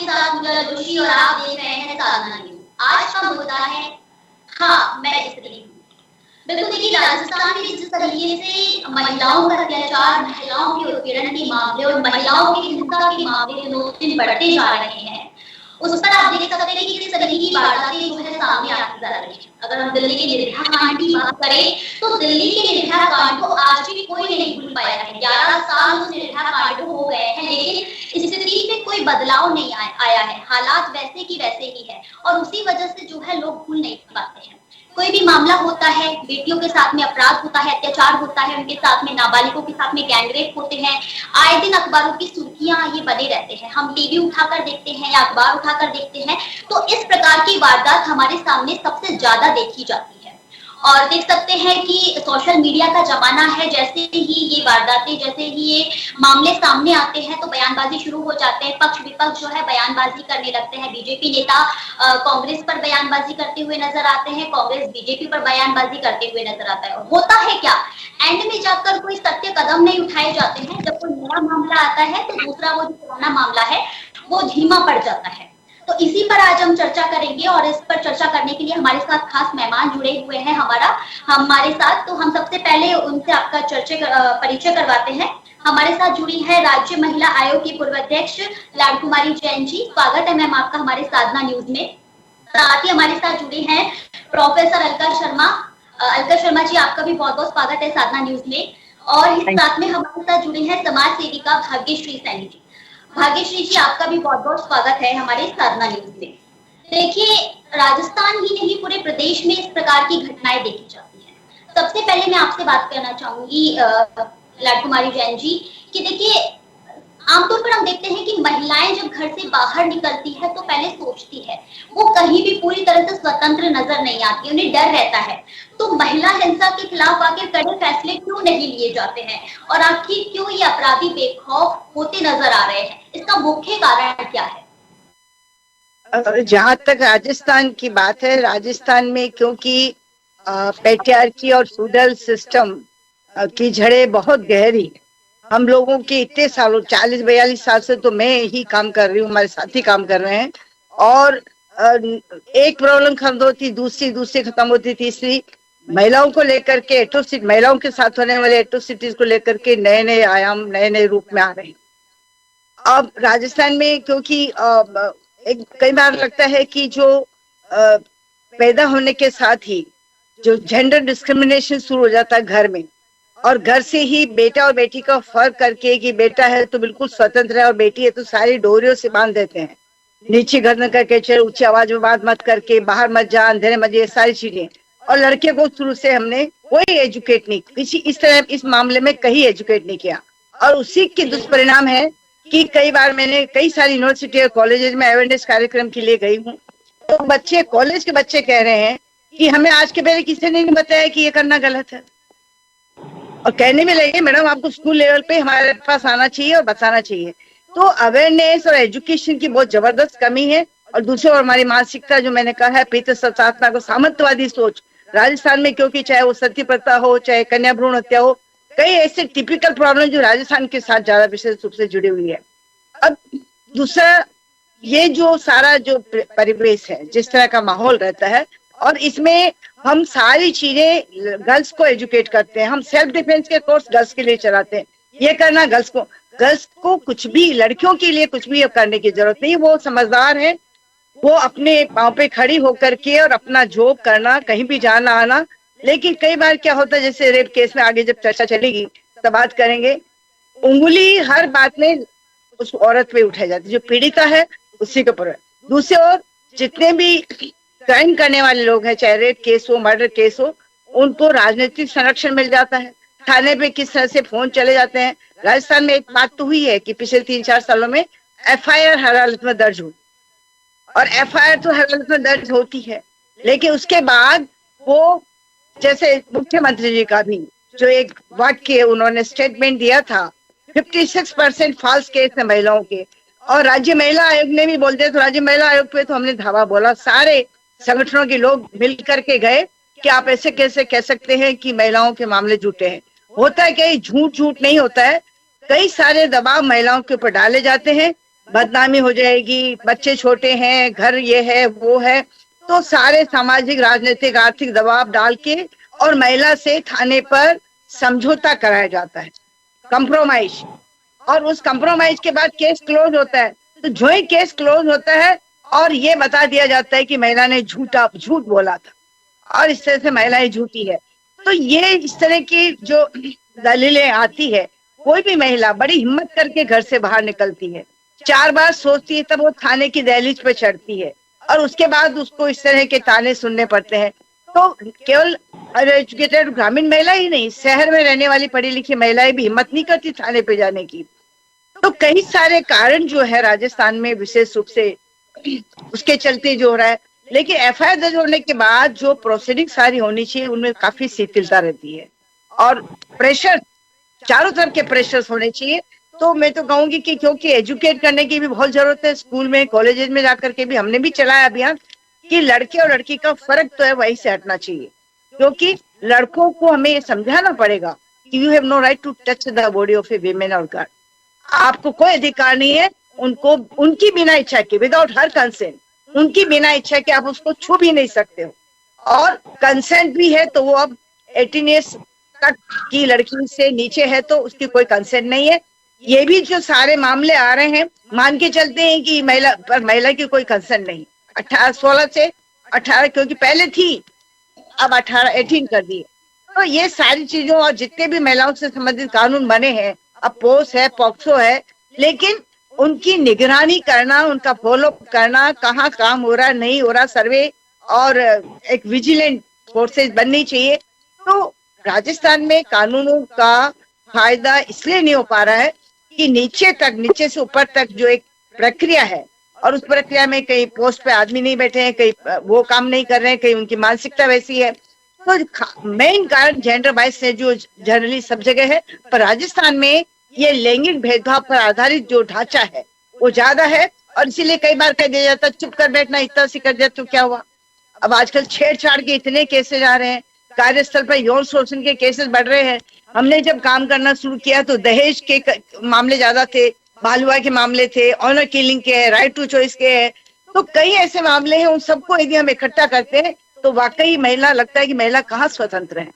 साथ पूजा जोशी और आप देख रहे हैं साधना न्यूज। आज का मुद्दा है हाँ मैं स्त्री हूँ। बिल्कुल देखिए, राजस्थान में जिस तरीके से महिलाओं का अत्याचार, महिलाओं के उत्पीड़न के मामले और महिलाओं की हिंसा के मामले दिनों दिन बढ़ते जा रहे हैं, उस पर आप देख सकते हैं कि किस तरीके की वारदातें जो है सामने आती जा रही है। अगर हम दिल्ली के निर्भया कांड की बात करें तो दिल्ली के निर्भया कांड को आज भी कोई नहीं भूल पाया है। 11 साल उस निर्भया कांड को हो गए हैं, लेकिन स्थिति में कोई बदलाव नहीं आया है। हालात वैसे की वैसे ही है और उसी वजह से जो है लोग भूल नहीं पाते हैं। कोई भी मामला होता है, बेटियों के साथ में अपराध होता है, अत्याचार होता है, उनके साथ में नाबालिगों के साथ में गैंगरेप होते हैं, आए दिन अखबारों की सुर्खियां ये बने रहते हैं। हम टीवी उठाकर देखते हैं या अखबार उठाकर देखते हैं तो इस प्रकार की वारदात हमारे सामने सबसे ज्यादा देखी जाती है। और देख सकते हैं कि सोशल मीडिया का जमाना है, जैसे ही ये वारदातें, जैसे ही ये मामले सामने आते हैं तो बयानबाजी शुरू हो जाते हैं। पक्ष विपक्ष जो है बयानबाजी करने लगते हैं। बीजेपी नेता कांग्रेस पर बयानबाजी करते हुए नजर आते हैं, कांग्रेस बीजेपी पर बयानबाजी करते हुए नजर आता है। और होता है क्या, एंड में जाकर कोई सत्य कदम नहीं उठाए जाते हैं। जब कोई नया मामला आता है तो दूसरा वो जो पुराना मामला है वो धीमा पड़ जाता है। तो इसी पर आज हम चर्चा करेंगे और इस पर चर्चा करने के लिए हमारे साथ खास मेहमान जुड़े हुए हैं हमारे साथ। तो हम सबसे पहले उनसे आपका परिचय करवाते हैं। हमारे साथ जुड़ी है राज्य महिला आयोग की पूर्व अध्यक्ष लाडकुमारी जैन जी। स्वागत है मैम आपका हमारे साधना न्यूज में। साथ ही हमारे साथ जुड़े हैं प्रोफेसर अलका शर्मा। अलका शर्मा जी, आपका भी बहुत बहुत स्वागत है साधना न्यूज में। और इस साथ में हमारे साथ जुड़े हैं समाज सेविका भाग्यश्री सैनी जी। भाग्यश्री जी, आपका भी बहुत बहुत स्वागत है हमारे साधना न्यूज में। देखिए, राजस्थान ही नहीं पूरे प्रदेश में इस प्रकार की घटनाएं देखी जाती हैं। सबसे पहले मैं आपसे बात करना चाहूंगी लाडकुमारी जैन जी कि देखिए, आमतौर पर हम देखते हैं कि महिलाएं जब घर से बाहर निकलती है तो पहले सोचती है, वो कहीं भी पूरी तरह से स्वतंत्र नजर नहीं आती, उन्हें डर रहता है। तो महिला हिंसा के खिलाफ आखिर कड़े फैसले क्यों नहीं लिए जाते हैं और आखिर क्यों ये अपराधी बेखौफ होते नजर आ रहे हैं, इसका मुख्य कारण क्या है? जहाँ तक राजस्थान की बात है, राजस्थान में क्योंकि पैट्रियार्की और फ्यूडल सिस्टम की जड़ें बहुत गहरी, हम लोगों के इतने सालों 40-42 साल से तो मैं ही काम कर रही हूँ, हमारे साथी काम कर रहे हैं। और एक प्रॉब्लम खत्म होती, दूसरी खत्म होती, तीसरी महिलाओं को लेकर के एट्रोसिटी, महिलाओं के साथ होने वाले एट्रोसिटीज को लेकर के नए नए आयाम, नए नए रूप में आ रहे हैं। अब राजस्थान में क्योंकि कई बार लगता है कि जो पैदा होने के साथ ही जो जेंडर डिस्क्रिमिनेशन शुरू हो जाता है घर में, और घर से ही बेटा और बेटी का फर्क करके कि बेटा है तो बिल्कुल स्वतंत्र है और बेटी है तो सारी डोरियों से बांध देते हैं, नीचे गर्दन करके चल, ऊंची आवाज में बात मत करके, बाहर मत जा, अंधेरे मत, ये सारी चीजें। और लड़के को शुरू से हमने कोई एजुकेट नहीं, इस तरह इस मामले में कहीं एजुकेट नहीं किया। और उसी के दुष्परिणाम है कि कई बार मैंने कई सारी यूनिवर्सिटी और कॉलेजेस में अवेयरनेस कार्यक्रम के लिए गई हूँ, तो बच्चे, कॉलेज के बच्चे कह रहे हैं कि हमें आज के पहले किसी ने नहीं बताया कि ये करना गलत है। और कहने में लगे मैडम आपको स्कूल लेवल पे हमारे पास आना चाहिए और बताना चाहिए। तो अवेयरनेस और एजुकेशन की बहुत जबरदस्त कमी है। और दूसरी ओर हमारी मानसिकता, जो मैंने कहा है, पितृसत्तात्मक को सामंतवादी सोच राजस्थान में, क्योंकि चाहे वो सती प्रथा हो, चाहे कन्या भ्रूण हत्या हो, कई ऐसे टिपिकल प्रॉब्लम जो राजस्थान के साथ ज्यादा विशेष रूप से जुड़ी हुई है। अब दूसरा, ये जो सारा जो परिवेश है, जिस तरह का माहौल रहता है, और इसमें हम सारी चीजें गर्ल्स को एजुकेट करते हैं, हम सेल्फ डिफेंस के कोर्स गर्ल्स के लिए चलाते हैं, ये करना गर्ल्स को कुछ भी, लड़कियों के लिए कुछ भी करने की जरूरत नहीं। वो समझदार है, वो अपने पांव पे खड़ी होकर के और अपना जॉब करना, कहीं भी जाना आना। लेकिन कई बार क्या होता है, जैसे रेप केस में आगे जब चर्चा चलेगी तब बात करेंगे, उंगली हर बात में उस औरत पे उठाई जाती है, जो पीड़िता है उसी के ऊपर। दूसरी ओर जितने भी क्राइम करने वाले लोग हैं, चाहे रेप केस हो, मर्डर केस हो, उनको राजनीतिक संरक्षण मिल जाता है। थाने पे किस तरह से फोन चले जाते हैं। राजस्थान में एक बात तो हुई है कि पिछले 3-4 सालों में FIR हर हालत में दर्ज हुई, और FIR तो हर हालत में दर्ज होती है, लेकिन उसके बाद वो, जैसे मुख्यमंत्री जी का भी जो एक वाक्य उन्होंने स्टेटमेंट दिया था, 56% फॉल्स केस है महिलाओं के, और राज्य महिला आयोग ने भी बोल दिया। तो राज्य महिला आयोग पे तो हमने धावा बोला, सारे संगठनों के लोग मिल करके गए कि आप ऐसे कैसे कह सकते हैं कि महिलाओं के मामले झूठे हैं। होता है कि झूठ नहीं होता है, कई सारे दबाव महिलाओं के ऊपर डाले जाते हैं, बदनामी हो जाएगी, बच्चे छोटे हैं, घर ये है वो है, तो सारे सामाजिक राजनीतिक आर्थिक दबाव डाल के और महिला से थाने पर समझौता कराया जाता है, कंप्रोमाइज। और उस कंप्रोमाइज के बाद केस क्लोज होता है। तो जो ही केस क्लोज होता है और ये बता दिया जाता है कि महिला ने झूठ बोला था और इस तरह से महिलाएं झूठी है। तो ये इस तरह की जो दलीलें आती है, कोई भी महिला बड़ी हिम्मत करके घर से बाहर निकलती है, 4 बार सोचती है, तब वो थाने की दहलीज पे चढ़ती है और उसके बाद उसको इस तरह के ताने सुनने पड़ते हैं। तो केवल एजुकेटेड ग्रामीण महिला ही नहीं, शहर में रहने वाली पढ़ी लिखी महिलाएं भी हिम्मत नहीं करती थाने पे जाने की। तो कई सारे कारण जो है राजस्थान में विशेष रूप से उसके चलते जो हो रहा है। लेकिन एफआईआर दर्ज होने के बाद जो प्रोसीडिंग सारी होनी चाहिए उनमें काफी शिथिलता रहती है और प्रेशर, चारों तरफ के प्रेशर्स होने चाहिए। तो मैं तो कहूंगी कि क्योंकि एजुकेट करने की भी बहुत जरूरत है, स्कूल में कॉलेजेस में जाकर के भी हमने भी चलाया अभियान कि लड़के और लड़की का फर्क तो है, वहीं से हटना चाहिए। क्योंकि लड़कों को हमें ये समझाना पड़ेगा कि you have no right to touch the body of a women और गर्ल। आपको कोई अधिकार नहीं है उनको, उनकी बिना इच्छा के, विदाउट हर कंसेंट, उनकी बिना इच्छा के आप उसको छू भी नहीं सकते हो। और कंसेंट भी है तो वो अब 18 ईयर्स तक की लड़की से नीचे है तो उसकी कोई कंसेंट नहीं है। ये भी जो सारे मामले आ रहे हैं, मान के चलते हैं कि महिला की कोई कंसेंट नहीं, 16 से 18, क्योंकि पहले थी, अब 18 कर दिए। तो ये सारी चीजों और जितने भी महिलाओं से संबंधित कानून बने हैं, अब पोस है, पॉक्सो है, लेकिन उनकी निगरानी करना, उनका फॉलो करना, कहाँ काम हो रहा नहीं हो रहा, सर्वे और एक विजिलेंट फोर्सेस बननी चाहिए। तो राजस्थान में कानूनों का फायदा इसलिए नहीं हो पा रहा है कि नीचे से ऊपर तक जो एक प्रक्रिया है और उस प्रक्रिया में कई पोस्ट पे आदमी नहीं बैठे हैं, कई वो काम नहीं कर रहे हैं, कई उनकी मानसिकता वैसी है। तो मेन कारण जेंडर बाइस है जो जनरली सब जगह है, पर राजस्थान में ये लैंगिक भेदभाव पर आधारित जो ढांचा है वो ज्यादा है और इसीलिए कई बार कह दिया जाता चुप कर बैठना, इतना सी कर दिया तो क्या हुआ। अब आजकल छेड़छाड़ के इतने केसेस आ रहे हैं, कार्यस्थल पर यौन शोषण के केसेस बढ़ रहे हैं। हमने जब काम करना शुरू किया तो दहेज के मामले ज्यादा थे, बालुआ के मामले थे, ऑनर किलिंग के है, राइट टू चॉइस के है, तो कई ऐसे मामले हैं। उन सबको यदि हम इकट्ठा करते हैं तो वाकई महिला, लगता है कि महिला कहाँ स्वतंत्र है।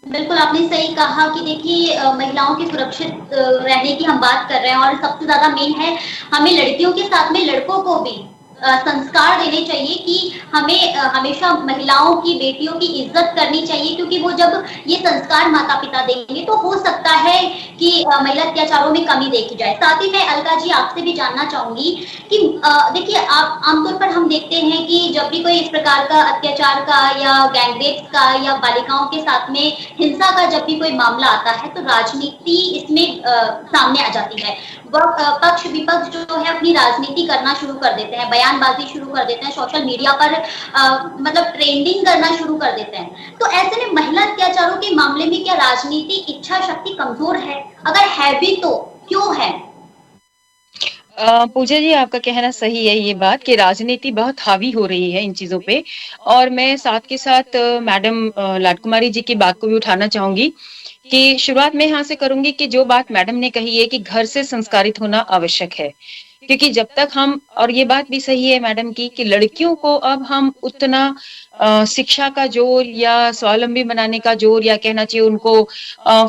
बिल्कुल आपने सही कहा कि देखिए महिलाओं के सुरक्षित रहने की हम बात कर रहे हैं और सबसे ज्यादा मेन है हमें लड़कियों के साथ में लड़कों को भी संस्कार देने चाहिए कि हमें हमेशा महिलाओं की, बेटियों की इज्जत करनी चाहिए, क्योंकि वो जब ये संस्कार माता पिता देंगे तो हो सकता है कि महिला अत्याचारों में कमी देखी जाए। साथ ही मैं अलका जी आपसे भी जानना चाहूंगी कि देखिए आप आमतौर पर हम देखते हैं कि जब भी कोई इस प्रकार का अत्याचार का या गैंगरेप्स का या बालिकाओं के साथ में हिंसा का जब भी कोई मामला आता है तो राजनीति इसमें सामने आ जाती है। पक्ष विपक्ष जो है अपनी राजनीति करना शुरू कर देते हैं, बयानबाजी शुरू कर देते हैं, सोशल मीडिया पर मतलब ट्रेंडिंग करना शुरू कर देते हैं। तो ऐसे में महिला अत्याचारों के मामले में क्या राजनीतिक इच्छा शक्ति कमजोर है? अगर है भी तो क्यों है? पूजा जी आपका कहना सही है, ये बात कि राजनीति बहुत हावी हो रही है इन चीजों पे। और मैं साथ के साथ मैडम लाडकुमारी जी की बात को भी उठाना चाहूंगी कि शुरुआत में यहाँ से करूंगी कि जो बात मैडम ने कही है कि घर से संस्कारित होना आवश्यक है, क्योंकि जब तक हम, और ये बात भी सही है मैडम की कि लड़कियों को अब हम उतना शिक्षा का जोर या स्वावलंबी बनाने का जोर या कहना चाहिए उनको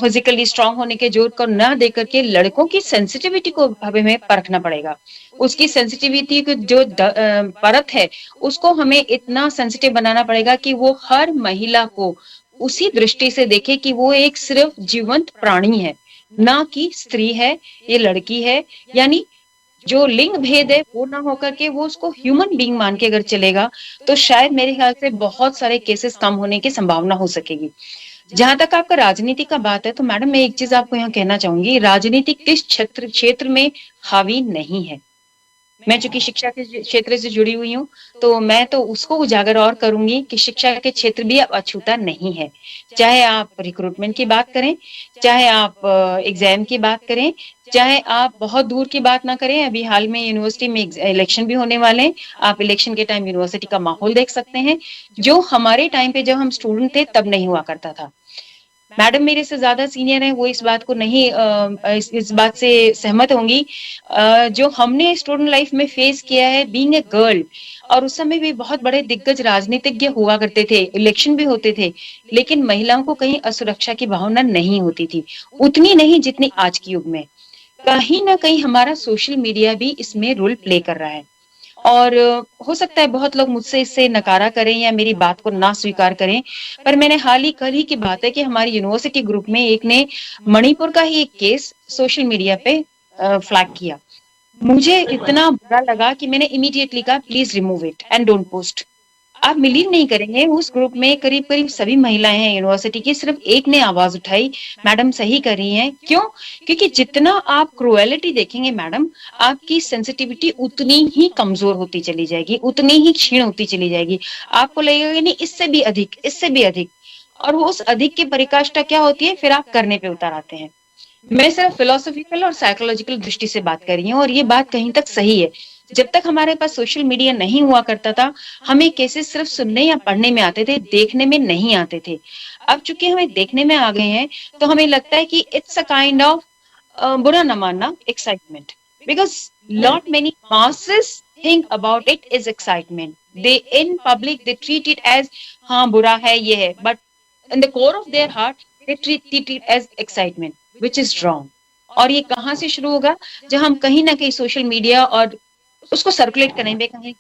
फिजिकली स्ट्रांग होने के जोर को न दे करके लड़कों की सेंसिटिविटी को हमें परखना पड़ेगा। उसकी सेंसिटिविटी की जो परत है उसको हमें इतना सेंसिटिव बनाना पड़ेगा कि वो हर महिला को उसी दृष्टि से देखे कि वो एक सिर्फ जीवंत प्राणी है, ना कि स्त्री है, ये लड़की है। यानी जो लिंग भेद है वो ना होकर के वो उसको ह्यूमन बीइंग मान के अगर चलेगा तो शायद मेरे ख्याल से बहुत सारे केसेस कम होने की संभावना हो सकेगी। जहां तक आपका राजनीति का बात है तो मैडम मैं एक चीज आपको यहाँ कहना चाहूंगी, राजनीति किस क्षेत्र में हावी नहीं है। मैं चूंकि शिक्षा के क्षेत्र से जुड़ी हुई हूँ तो मैं तो उसको उजागर और करूंगी कि शिक्षा के क्षेत्र भी अब अछूता नहीं है। चाहे आप रिक्रूटमेंट की बात करें, चाहे आप एग्जाम की बात करें, चाहे आप बहुत दूर की बात ना करें, अभी हाल में यूनिवर्सिटी में इलेक्शन भी होने वाले हैं। आप इलेक्शन के टाइम यूनिवर्सिटी का माहौल देख सकते हैं, जो हमारे टाइम पे जब हम स्टूडेंट थे तब नहीं हुआ करता था। मैडम मेरे से ज्यादा सीनियर हैं, वो इस बात को नहीं इस बात से सहमत होंगी। जो हमने स्टूडेंट लाइफ में फेस किया है बीइंग ए गर्ल, और उस समय भी बहुत बड़े दिग्गज राजनीतिज्ञ हुआ करते थे, इलेक्शन भी होते थे, लेकिन महिलाओं को कहीं असुरक्षा की भावना नहीं होती थी, उतनी नहीं जितनी आज के युग में। कहीं ना कहीं हमारा सोशल मीडिया भी इसमें रोल प्ले कर रहा है। और हो सकता है बहुत लोग मुझसे इससे नकारा करें या मेरी बात को ना स्वीकार करें, पर मैंने कल ही की बात है कि हमारी यूनिवर्सिटी ग्रुप में एक ने मणिपुर का ही एक केस सोशल मीडिया पे फ्लैग किया। मुझे इतना बुरा लगा कि मैंने इमीडिएटली कहा please remove it and don't post. आप बिलीव नहीं करेंगे, उस ग्रुप में करीब करीब सभी महिलाएं हैं यूनिवर्सिटी की, सिर्फ एक ने आवाज उठाई, मैडम सही कर रही हैं। क्यों? क्योंकि जितना आप क्रुएलिटी देखेंगे मैडम, आपकी सेंसिटिविटी उतनी ही कमजोर होती चली जाएगी, उतनी ही क्षीण होती चली जाएगी। आपको लगेगा कि नहीं इससे भी अधिक, इससे भी अधिक, और वो उस अधिक की परिकाष्ठा क्या होती है, फिर आप करने पे उतर आते हैं। मैं सिर्फ फिलोसॉफिकल और साइकोलॉजिकल दृष्टि से बात कर रही हूँ, और ये बात कहीं तक सही है। जब तक हमारे पास सोशल मीडिया नहीं हुआ करता था, हमें केसेस सिर्फ सुनने या पढ़ने में आते थे, देखने में नहीं आते थे। अब चूंकि हमें देखने में आ गए हैं, तो हमें लगता है कि इट्स अ काइंड ऑफ, बुरा न मानना, excitement, because lot many masses think about it is excitement. They in public they treat it as हाँ बुरा है, ये है, but in the core of their heart they treat it as excitement, which is wrong. और ये कहाँ से शुरू होगा? जब हम कहीं ना कहीं सोशल मीडिया और उसको सर्कुलेट करेंगे, कहीं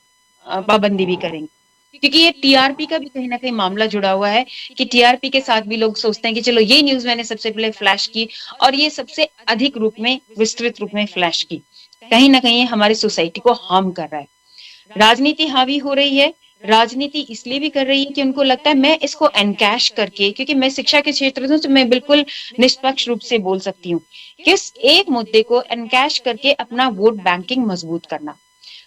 पाबंदी भी करेंगे, क्योंकि ये टीआरपी का भी कहीं ना कहीं मामला जुड़ा हुआ है कि टीआरपी के साथ भी लोग सोचते हैं कि चलो ये न्यूज मैंने सबसे पहले फ्लैश की, और ये सबसे अधिक रूप में, विस्तृत रूप में फ्लैश की। कहीं ना कहीं हमारी सोसाइटी को हार्म कर रहा है। राजनीति हावी हो रही है। राजनीति इसलिए भी कर रही है कि उनको लगता है मैं इसको एनकैश करके, क्योंकि मैं शिक्षा के क्षेत्र से, तो मैं बिल्कुल निष्पक्ष रूप से बोल सकती हूँ, किस एक मुद्दे को एनकैश करके अपना वोट बैंकिंग मजबूत करना।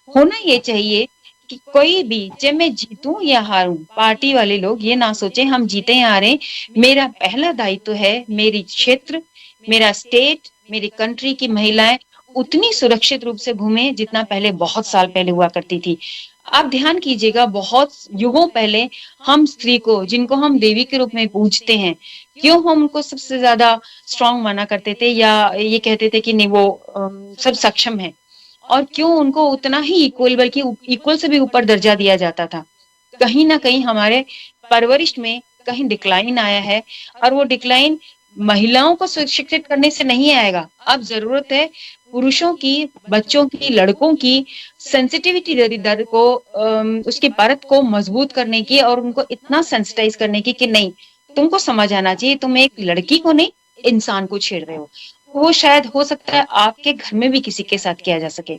होना ये चाहिए कि कोई भी, चाहे मैं जीतूं या हारूं, पार्टी वाले लोग ये ना सोचे हम जीते या हारे, मेरा पहला दायित्व है मेरी क्षेत्र, मेरा स्टेट, मेरी कंट्री की महिलाएं उतनी सुरक्षित रूप से घूमे जितना पहले, बहुत साल पहले हुआ करती थी। आप ध्यान कीजिएगा, बहुत युगों पहले हम स्त्री को, जिनको हम देवी के रूप में पूजते हैं, क्यों हम उनको सबसे ज्यादा स्ट्रांग माना करते थे, या ये कहते थे कि नहीं वो सब सक्षम है, और क्यों उनको उतना ही इक्वल, बल्कि इक्वल से भी ऊपर दर्जा दिया जाता था? कहीं ना कहीं हमारे परवरिश में कहीं डिक्लाइन आया है, और वो डिक्लाइन महिलाओं को शिक्षित करने से नहीं आएगा। अब जरूरत है पुरुषों की, बच्चों की, लड़कों की सेंसिटिविटी दर को, उसकी परत को मजबूत करने की, और उनको इतना सेंसिटाइज करने की कि नहीं, तुमको समझ आना चाहिए तुम एक लड़की को नहीं, इंसान को छेड़ रहे हो। वो शायद हो सकता है आपके घर में भी किसी के साथ किया जा सके।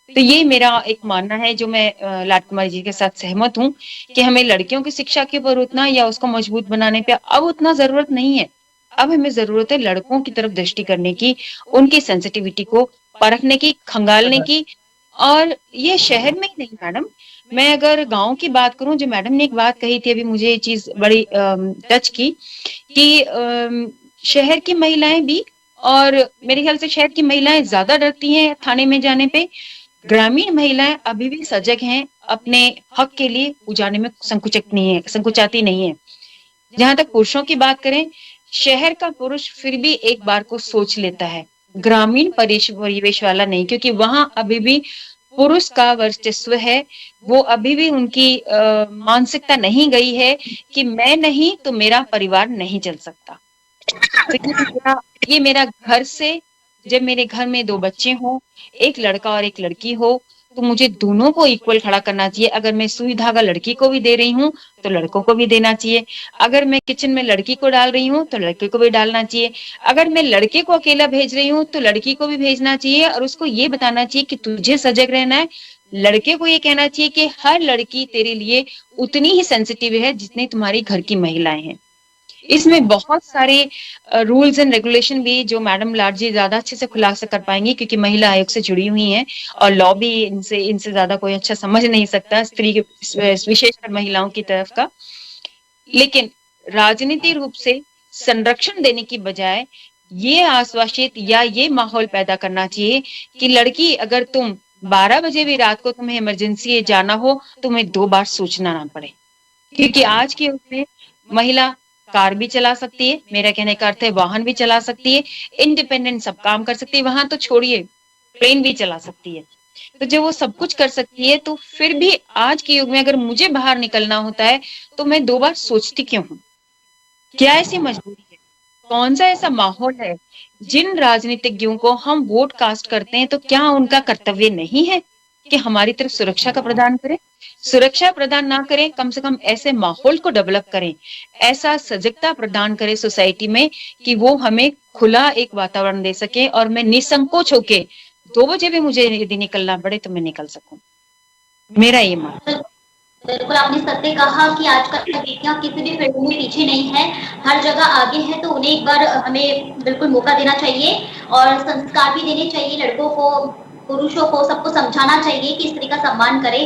तो ये मेरा एक मानना है, जो मैं लाड कुमारी जी के साथ सहमत हूँ, कि हमें लड़कियों की शिक्षा के ऊपर उतना, या उसको मजबूत बनाने पे अब उतना जरूरत नहीं है। अब हमें जरूरत है लड़कों की तरफ दृष्टि करने की, उनकी सेंसिटिविटी को परखने की, खंगालने की। और ये शहर में ही नहीं मैडम, मैं अगर गांव की बात करूं, जो मैडम ने एक बात कही थी अभी, मुझे ये चीज बड़ी टच की, कि शहर की महिलाएं भी, और मेरे ख्याल से शहर की महिलाएं ज्यादा डरती हैं थाने में जाने पे, ग्रामीण महिलाएं अभी भी सजग हैं, अपने हक के लिए उजाने में संकुचाती नहीं है। जहां तक पुरुषों की बात करें, शहर का पुरुष फिर भी एक बार को सोच लेता है, ग्रामीण परिवेश वाला नहीं, क्योंकि वहां अभी भी पुरुष का वर्चस्व है। वो अभी भी उनकी मानसिकता नहीं गई है कि मैं नहीं तो मेरा परिवार नहीं चल सकता। तो ये मेरा घर से, जब मेरे घर में 2 बच्चे हों, एक लड़का और एक लड़की हो, तो मुझे दोनों को इक्वल खड़ा करना चाहिए। अगर मैं सुई धागा लड़की को भी दे रही हूँ तो लड़कों को भी देना चाहिए। अगर मैं किचन में लड़की को डाल रही हूँ तो लड़के को भी डालना चाहिए। अगर मैं लड़के को अकेला भेज रही हूँ तो लड़की को भी भेजना चाहिए, और उसको ये बताना चाहिए कि तुझे सजग रहना है। लड़के को ये कहना चाहिए कि हर लड़की तेरे लिए उतनी ही सेंसिटिव है जितनी तुम्हारी घर की महिलाएं हैं। इसमें बहुत सारे रूल्स एंड रेगुलेशन भी, जो मैडम लाड जी ज्यादा अच्छे से खुलासा कर पाएंगी, क्योंकि महिला आयोग से जुड़ी हुई हैं, और लॉ भी इनसे ज्यादा कोई अच्छा समझ नहीं सकता, स्त्री के, विशेषकर महिलाओं की तरफ का। लेकिन राजनीतिक रूप से संरक्षण देने की बजाय ये आश्वासित या ये माहौल पैदा करना चाहिए कि लड़की, अगर तुम 12 बजे भी रात को तुम्हें इमरजेंसी जाना हो, तुम्हें 2 बार सोचना ना पड़े। क्योंकि आज के उसमें महिला कार भी चला सकती है, मेरा कहने का अर्थ है वाहन भी चला सकती है, इंडिपेंडेंट सब काम कर सकती है, वहां तो छोड़िए प्लेन भी चला सकती है। तो जब वो सब कुछ कर सकती है तो फिर भी आज के युग में अगर मुझे बाहर निकलना होता है तो मैं 2 बार सोचती क्यों हूँ? क्या ऐसी मजबूरी है? कौन सा ऐसा माहौल है? जिन राजनीतिज्ञों को हम वोट कास्ट करते हैं तो क्या उनका कर्तव्य नहीं है कि हमारी तरफ सुरक्षा का प्रदान करें? सुरक्षा प्रदान ना करें, कम से कम ऐसे माहौल को डेवलप करें, ऐसा सजगता प्रदान करें सोसाइटी में कि वो हमें खुला एक वातावरण दे सके और मैं निसंकोच होके 2 बजे भी मुझे यदि निकलना पड़े तो मैं निकल सकूं। मेरा ये मानना। बिल्कुल आपने सत्य कहा कि आजकल बेटियां किसी भी फील्ड में पीछे नहीं है, हर जगह आगे है। तो उन्हें एक बार हमें बिल्कुल मौका देना चाहिए और संस्कार भी देने चाहिए, लड़कों को पुरुषों को सबको समझाना चाहिए कि स्त्री का सम्मान करें।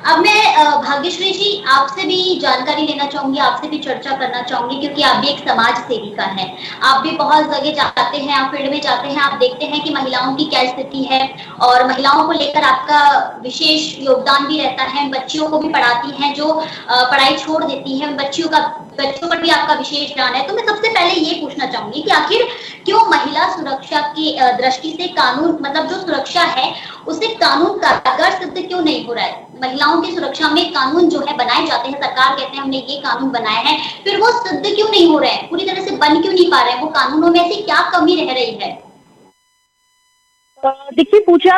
अब मैं भाग्यश्री जी आपसे भी जानकारी लेना चाहूंगी, आपसे भी चर्चा करना चाहूंगी, क्योंकि आप भी एक समाज सेविका हैं, आप भी बहुत जगह जाते हैं, आप फील्ड में जाते हैं, आप देखते हैं कि महिलाओं की क्या स्थिति है और महिलाओं को लेकर आपका विशेष योगदान भी रहता है। बच्चियों को भी पढ़ाती हैं जो पढ़ाई छोड़ देती हैं, बच्चों पर भी आपका विशेष ध्यान है। तो मैं सबसे पहले ये पूछना चाहूंगी कि आखिर क्यों महिला सुरक्षा की दृष्टि से कानून, मतलब जो सुरक्षा है उसे कानून कारगर सिद्ध क्यों नहीं हो रहा है? महिलाओं की सुरक्षा में कानून जो है बनाए जाते हैं, सरकार कहते हैं हमने ये कानून बनाए हैं, फिर वो सिद्ध क्यों नहीं हो रहे हैं, पूरी तरह से बन क्यों नहीं पा रहे हैं? वो कानूनों में ऐसी क्या कमी रह रही है? देखिए पूजा,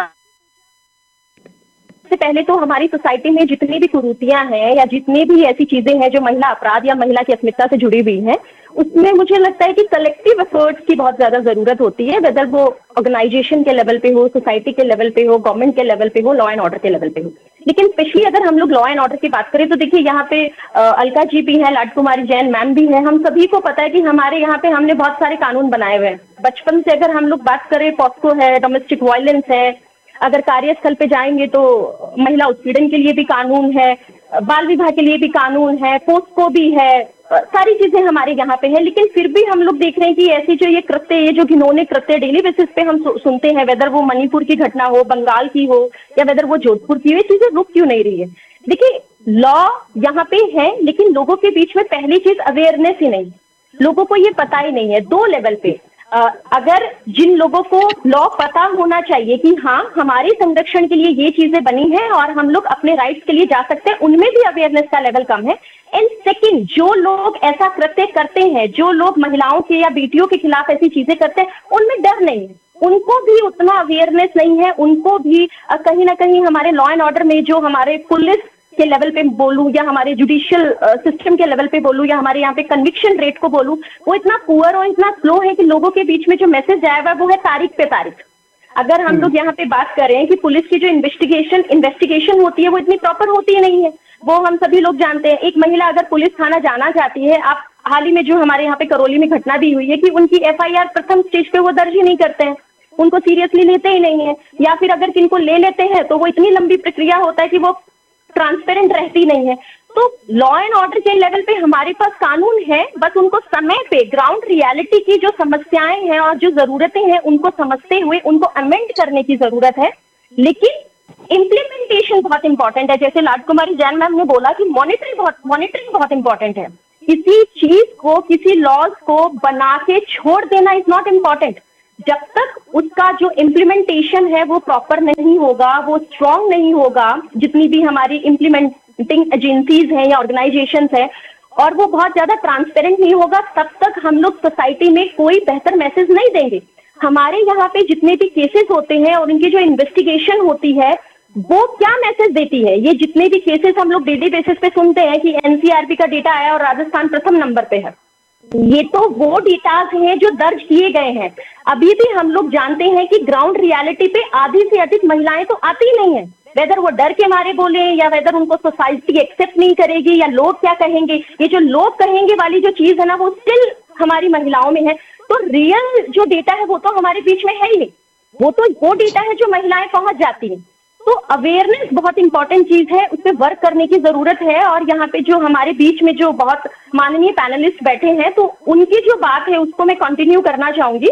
सबसे पहले तो हमारी सोसाइटी में जितनी भी कुरीतियां हैं या जितनी भी ऐसी चीजें हैं जो महिला अपराध या महिला की अस्मिता से जुड़ी हुई हैं, उसमें मुझे लगता है कि कलेक्टिव एफर्ट्स की बहुत ज्यादा जरूरत होती है, वेदर वो ऑर्गेनाइजेशन के लेवल पे हो, सोसाइटी के लेवल पे हो, गवर्नमेंट के लेवल पे हो, लॉ एंड ऑर्डर के लेवल पे हो। लेकिन स्पेशली अगर हम लोग लॉ एंड ऑर्डर की बात करें तो देखिए यहाँ पे अलका जी भी हैं, लाडकुमारी जैन मैम भी हैं, हम सभी को पता है कि हमारे यहाँ पे हमने बहुत सारे कानून बनाए हुए हैं। बचपन से अगर हम लोग बात करें, पॉक्सो है, डोमेस्टिक वायलेंस है, अगर कार्यस्थल पे जाएंगे तो महिला उत्पीड़न के लिए भी कानून है, बाल विवाह के लिए भी कानून है, पोस्को भी है, सारी चीजें हमारे यहाँ पे है। लेकिन फिर भी हम लोग देख रहे हैं कि ऐसी जो ये कृत्य, ये जो घिनौने कृत्य डेली बेसिस पे हम सुनते हैं, वेदर वो मणिपुर की घटना हो, बंगाल की हो या वेदर वो जोधपुर की हो, ये चीजें रुक क्यों नहीं रही है? देखिए लॉ यहाँ पे है, लेकिन लोगों के बीच में पहली चीज अवेयरनेस ही नहीं, लोगों को ये पता ही नहीं है। 2 लेवल पे अगर जिन लोगों को लॉ पता होना चाहिए कि हाँ हमारे संरक्षण के लिए ये चीजें बनी हैं और हम लोग अपने राइट्स के लिए जा सकते हैं, उनमें भी अवेयरनेस का लेवल कम है। एंड सेकंड, जो लोग ऐसा कृत्य करते हैं, जो लोग महिलाओं के या बेटियों के खिलाफ ऐसी चीजें करते हैं, उनमें डर नहीं है, उनको भी उतना अवेयरनेस नहीं है, उनको भी कहीं ना कहीं हमारे लॉ एंड ऑर्डर में जो हमारे पुलिस के लेवल पे बोलूं या हमारे जुडिशियल सिस्टम के लेवल पे बोलूं या हमारे यहाँ पे कन्विक्शन रेट को बोलूं, वो इतना पुअर और इतना स्लो है कि लोगों के बीच में जो मैसेज आया हुआ वो है तारीख पे तारीख। अगर हम लोग यहाँ पे बात करें कि पुलिस की जो इन्वेस्टिगेशन होती है वो इतनी प्रॉपर होती नहीं है, वो हम सभी लोग जानते हैं। एक महिला अगर पुलिस थाना जाना चाहती है, आप हाल ही में जो हमारे यहाँ पे करौली में घटना भी हुई है कि उनकी FIR प्रथम स्टेज पे वो दर्ज ही नहीं करते हैं, उनको सीरियसली लेते ही नहीं है, या फिर अगर किनको ले लेते हैं तो वो इतनी लंबी प्रक्रिया होता है कि वो ट्रांसपेरेंट रहती नहीं है। तो लॉ एंड ऑर्डर के लेवल पे हमारे पास कानून है, बस उनको समय पे ग्राउंड रियलिटी की जो समस्याएं हैं और जो जरूरतें हैं उनको समझते हुए उनको अमेंड करने की जरूरत है। लेकिन इम्प्लीमेंटेशन बहुत इंपॉर्टेंट है। जैसे लाडकुमारी जैन मैम ने बोला कि मॉनिटरिंग बहुत इंपॉर्टेंट है। किसी चीज को, किसी लॉज को बना के छोड़ देना इज नॉट इम्पॉर्टेंट। जब तक उसका जो इम्प्लीमेंटेशन है वो प्रॉपर नहीं होगा, वो स्ट्रांग नहीं होगा, जितनी भी हमारी इम्प्लीमेंटिंग एजेंसीज हैं या ऑर्गेनाइजेशंस हैं, और वो बहुत ज्यादा ट्रांसपेरेंट नहीं होगा, तब तक हम लोग सोसाइटी में कोई बेहतर मैसेज नहीं देंगे। हमारे यहाँ पे जितने भी केसेस होते हैं और उनकी जो इन्वेस्टिगेशन होती है वो क्या मैसेज देती है? ये जितने भी केसेस हम लोग डेली बेसिस पे सुनते हैं कि NCRP का डेटा आया और राजस्थान प्रथम नंबर पे है, ये तो वो डेटास हैं जो दर्ज किए गए हैं। अभी भी हम लोग जानते हैं कि ग्राउंड रियलिटी पे आधी से अधिक महिलाएं तो आती ही नहीं है, वेदर वो डर के मारे बोले या वेदर उनको सोसाइटी एक्सेप्ट नहीं करेगी या लोग क्या कहेंगे। ये जो लोग कहेंगे वाली जो चीज है ना, वो स्टिल हमारी महिलाओं में है। तो रियल जो डेटा है वो तो हमारे बीच में है ही नहीं, वो डेटा है जो महिलाएं पहुंच जाती हैं। तो अवेयरनेस बहुत इंपॉर्टेंट चीज है, उस पर वर्क करने की जरूरत है। और यहाँ पे जो हमारे बीच में जो बहुत माननीय पैनलिस्ट बैठे हैं, तो उनकी जो बात है उसको मैं कंटिन्यू करना चाहूंगी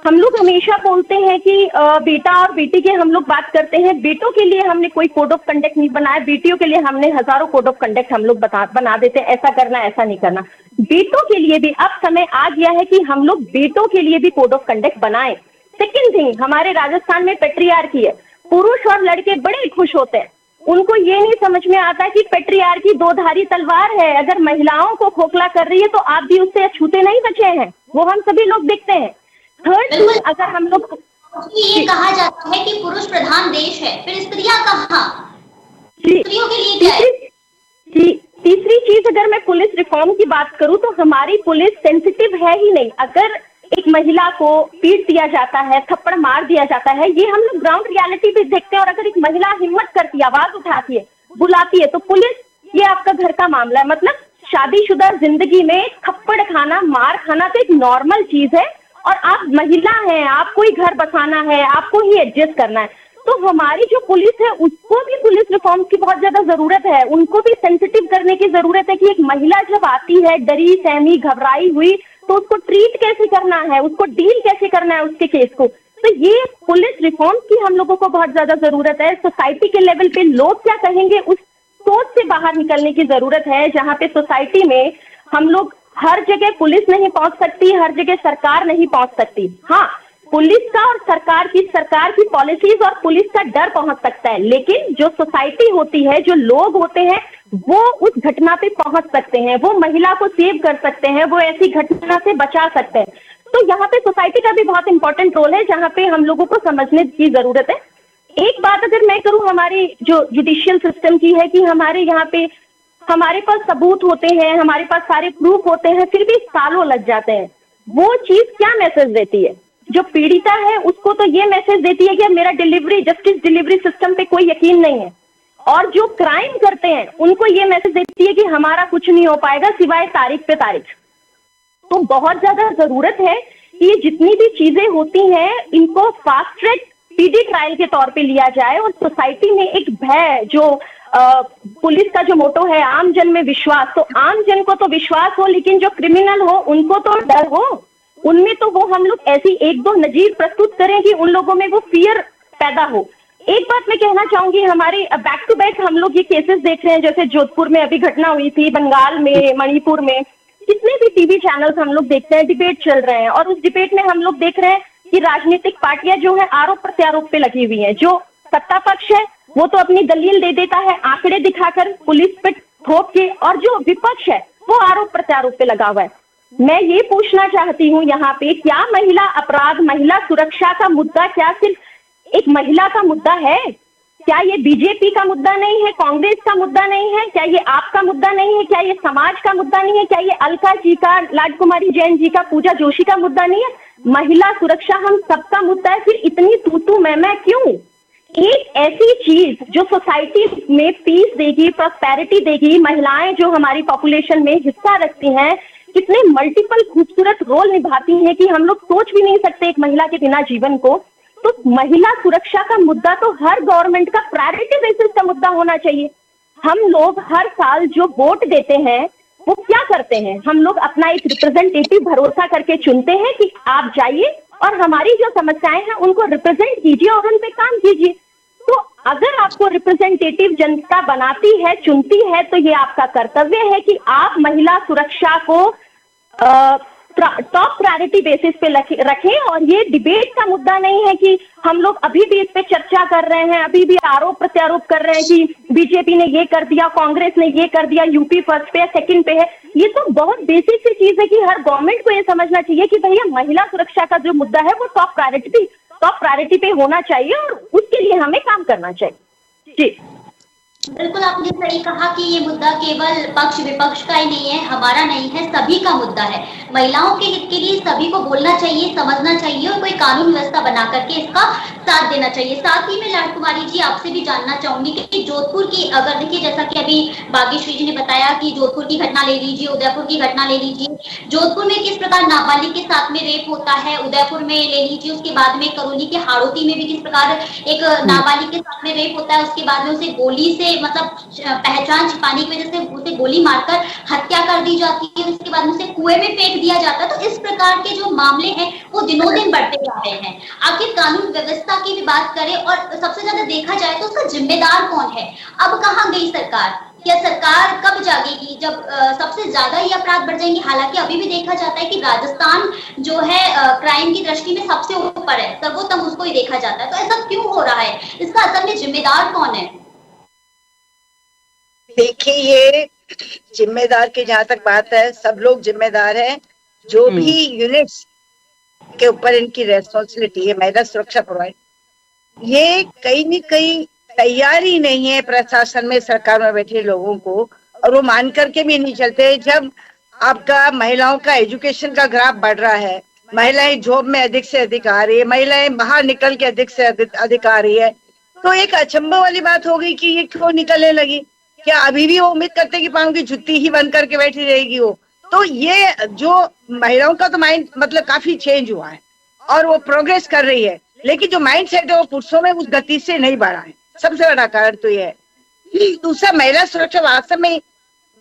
हम लोग हमेशा बोलते हैं कि बेटा और बेटी के हम लोग बात करते हैं, बेटों के लिए हमने कोई कोड ऑफ कंडक्ट नहीं बनाया, बेटियों के लिए हमने हजारों कोड ऑफ कंडक्ट हम लोग बना देते हैं, ऐसा करना ऐसा नहीं करना। बेटों के लिए भी अब समय आ गया है कि हम लोग बेटों के लिए भी कोड ऑफ कंडक्ट बनाएं। सेकेंड थिंग, हमारे राजस्थान में पेट्रियार्की है, पुरुष और लड़के बड़े खुश होते हैं, उनको ये नहीं समझ में आता कि पेट्रियार्की दो-धारी तलवार है, अगर महिलाओं को खोखला कर रही है तो आप भी उससे अछूते नहीं बचे हैं, वो हम सभी लोग देखते हैं। थर्ड थिंग, अगर हम लोग ये कहा जाता है कि पुरुष प्रधान देश है, फिर स्त्रियां कहाँ, स्त्रियों के लिए क्या है? तीसरी चीज, अगर मैं पुलिस रिफॉर्म की बात करूं तो हमारी पुलिस सेंसिटिव है ही नहीं। अगर एक महिला को पीट दिया जाता है, थप्पड़ मार दिया जाता है, ये हम लोग ग्राउंड रियलिटी पे देखते हैं। और अगर एक महिला हिम्मत करती है, आवाज उठाती है, बुलाती है, तो पुलिस, ये आपका घर का मामला है। मतलब शादीशुदा जिंदगी में थप्पड़ खाना, मार खाना तो एक नॉर्मल चीज है, और आप महिला हैं, आपको ही घर बसाना है, आपको ही एडजस्ट करना है। तो हमारी जो पुलिस है उसको भी पुलिस रिफॉर्म की बहुत ज्यादा जरूरत है, उनको भी सेंसिटिव करने की जरूरत है कि एक महिला जब आती है डरी सहमी घबराई हुई, तो उसको ट्रीट कैसे करना है, उसको डील कैसे करना है उसके केस को। तो ये पुलिस रिफॉर्म की हम लोगों को बहुत ज्यादा जरूरत है। सोसाइटी के लेवल पे लोग क्या कहेंगे उस सोच से बाहर निकलने की जरूरत है, जहाँ पे सोसाइटी में हम लोग, हर जगह पुलिस नहीं पहुंच सकती, हर जगह सरकार नहीं पहुंच सकती। हाँ, पुलिस का और सरकार की पॉलिसीज और पुलिस का डर पहुंच सकता है, लेकिन जो सोसाइटी होती है, जो लोग होते हैं, वो उस घटना पे पहुंच सकते हैं, वो महिला को सेव कर सकते हैं, वो ऐसी घटना से बचा सकते हैं। तो यहाँ पे सोसाइटी का भी बहुत इंपॉर्टेंट रोल है, जहाँ पे हम लोगों को समझने की जरूरत है। एक बात अगर मैं करूँ हमारी जो जुडिशियल सिस्टम की है, कि हमारे यहाँ पे हमारे पास सबूत होते हैं, हमारे पास सारे प्रूफ होते हैं, फिर भी सालों लग जाते हैं। वो चीज क्या मैसेज देती है? जो पीड़िता है उसको तो ये मैसेज देती है कि मेरा जस्टिस डिलीवरी सिस्टम पे कोई यकीन नहीं है, और जो क्राइम करते हैं उनको ये मैसेज देती है कि हमारा कुछ नहीं हो पाएगा सिवाय तारीख पे तारीख। तो बहुत ज्यादा जरूरत है कि ये जितनी भी चीजें होती हैं इनको फास्ट ट्रैक पीडी ट्रायल के तौर पे लिया जाए, और सोसाइटी में एक भय, जो पुलिस का जो मोटो है आम जन में विश्वास, तो आम जन को तो विश्वास हो, लेकिन जो क्रिमिनल हो उनको तो डर हो, उनमें तो वो हम लोग ऐसी एक दो नजीर प्रस्तुत करें कि उन लोगों में वो फियर पैदा हो। एक बात मैं कहना चाहूंगी, हमारे बैक टू बैक हम लोग ये केसेस देख रहे हैं, जैसे जोधपुर में अभी घटना हुई थी, बंगाल में, मणिपुर में, जितने भी टीवी चैनल्स हम लोग देखते हैं, डिबेट चल रहे हैं, और उस डिबेट में हम लोग देख रहे हैं कि राजनीतिक पार्टियां जो है आरोप प्रत्यारोप पे लगी हुई हैं। जो सत्ता पक्ष है वो तो अपनी दलील दे देता है आंकड़े दिखाकर, पुलिस पे थोप के, और जो विपक्ष है वो आरोप प्रत्यारोप पे लगा हुआ है। मैं ये पूछना चाहती हूँ यहाँ पे, क्या महिला अपराध, महिला सुरक्षा का मुद्दा क्या सिर्फ एक महिला का मुद्दा है? क्या ये बीजेपी का मुद्दा नहीं है, कांग्रेस का मुद्दा नहीं है, क्या ये आपका मुद्दा नहीं है, क्या ये समाज का मुद्दा नहीं है, क्या ये अलका जी का, लाडकुमारी जैन जी का, पूजा जोशी का मुद्दा नहीं है? महिला सुरक्षा हम सबका मुद्दा है, फिर इतनी तू मैं क्यों? एक ऐसी चीज जो सोसाइटी में पीस देगी, प्रॉस्पेरिटी देगी, महिलाएं जो हमारी पॉपुलेशन में हिस्सा रखती हैं, कितने मल्टीपल खूबसूरत रोल निभाती हैं कि हम लोग सोच भी नहीं सकते एक महिला के बिना जीवन को। तो महिला सुरक्षा का मुद्दा तो हर गवर्नमेंट का प्रायोरिटी बेसिस का मुद्दा होना चाहिए। हम लोग हर साल जो वोट देते हैं वो क्या करते हैं? हम लोग अपना एक रिप्रेजेंटेटिव भरोसा करके चुनते हैं कि आप जाइए और हमारी जो समस्याएं हैं उनको रिप्रेजेंट कीजिए और उन पे काम कीजिए। तो अगर आपको रिप्रेजेंटेटिव जनता बनाती है, चुनती है, तो ये आपका कर्तव्य है कि आप महिला सुरक्षा को टॉप प्रायोरिटी बेसिस पे रखें। और ये डिबेट का मुद्दा नहीं है कि हम लोग अभी भी इस पे चर्चा कर रहे हैं, अभी भी आरोप प्रत्यारोप कर रहे हैं कि बीजेपी ने ये कर दिया, कांग्रेस ने ये कर दिया, यूपी फर्स्ट पे है, सेकंड पे है। ये तो बहुत बेसिक सी चीज है कि हर गवर्नमेंट को ये समझना चाहिए कि भैया महिला सुरक्षा का जो मुद्दा है वो टॉप प्रायोरिटी पे होना चाहिए और उसके लिए हमें काम करना चाहिए। जी बिल्कुल, आपने सही कहा कि ये मुद्दा केवल पक्ष विपक्ष का ही नहीं है, हमारा नहीं है, सभी का मुद्दा है। महिलाओं के हित के लिए सभी को बोलना चाहिए, समझना चाहिए और कोई कानून व्यवस्था बना करके इसका साथ देना चाहिए। साथ ही में लाड कुमारी जी आपसे भी जानना चाहूंगी कि जोधपुर की, अगर देखिए जैसा कि अभी बागेश्वरी जी ने बताया कि जोधपुर की घटना ले लीजिए, उदयपुर की घटना ले लीजिए, जोधपुर में किस प्रकार नाबालिग के साथ में रेप होता है, उदयपुर में ले लीजिए, उसके बाद में करौली के हाड़ौती में भी किस प्रकार एक नाबालिग के साथ में रेप होता है, उसके बाद में उसे गोली से, मतलब पहचान छिपाने की वजह से उसे गोली मारकर हत्या कर दी जाती है, उसके बाद में उसे कुएं में फेंक दिया जाता है। तो इस प्रकार के जो मामले हैं वो दिनों दिन बढ़ते जा रहे हैं। आखिर कानून व्यवस्था की भी बात करें और सबसे ज्यादा देखा जाए तो उसका जिम्मेदार कौन है? अब कहाँ गई सरकार? क्या सरकार कब जागेगी जब सबसे ज्यादा ये अपराध बढ़ जाएंगे? हालांकि अभी भी देखा जाता है कि राजस्थान जो है क्राइम की दृष्टि में सबसे ऊपर है, सर्वोत्तम उसको ही देखा जाता है। तो ऐसा क्यों हो रहा है? इसका असल में जिम्मेदार कौन है? देखिए, ये जिम्मेदार की जहां तक बात है, सब लोग जिम्मेदार हैं। जो भी यूनिट्स के ऊपर इनकी रेस्पॉन्सिबिलिटी है महिला सुरक्षा प्रोवाइड, ये कहीं न कहीं तैयारी नहीं है प्रशासन में, सरकार में बैठे लोगों को, और वो मान करके भी नहीं चलते। जब आपका महिलाओं का एजुकेशन का ग्राफ बढ़ रहा है, महिलाएं जॉब में अधिक से अधिक आ रही है, महिलाएं बाहर निकल के अधिक से अधिक आ रही है, तो एक अचंभा वाली बात हो गई कि ये क्यों निकलने लगी। क्या अभी भी वो उम्मीद करते कि पाँव की जुत्ती ही बंद करके बैठी रहेगी वो? तो ये जो महिलाओं का तो माइंड मतलब काफी चेंज हुआ है और वो प्रोग्रेस कर रही है, लेकिन जो माइंड सेट है वो पुरुषों में उस गति से नहीं बढ़ा है। सबसे बड़ा कारण तो ये है। दूसरा, महिला सुरक्षा वास्तव में,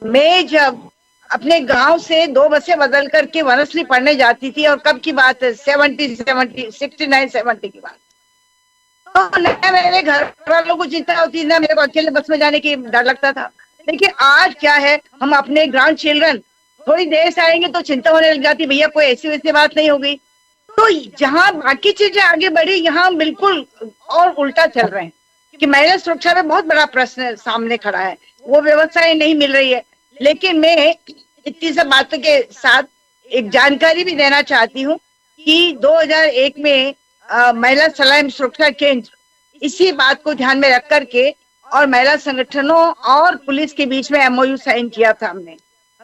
मैं जब अपने गांव से 2 बसें बदल करके वनस्थली पढ़ने जाती थी, और कब की बात है, 69-70 की बात, तो न मेरे घर वालों को चिंता होती, ना मेरे को अकेले बस में जाने की डर लगता था। देखिए आज क्या है, हम अपने ग्रांड चिल्ड्रन थोड़ी देर से आएंगे तो चिंता होने लग जाती, भैया कोई ऐसी वैसी बात नहीं हो गई। तो जहाँ बाकी चीजें आगे बढ़ी, यहाँ बिल्कुल और उल्टा चल रहे हैं कि महिला सुरक्षा में बहुत बड़ा प्रश्न सामने खड़ा है, वो व्यवस्थाएं नहीं मिल रही है। लेकिन मैं इतनी सब बातों के साथ एक जानकारी भी देना चाहती हूँ कि 2001 में महिला सलाह एवं सुरक्षा केंद्र, इसी बात को ध्यान में रख करके और महिला संगठनों और पुलिस के बीच में MOU साइन किया था।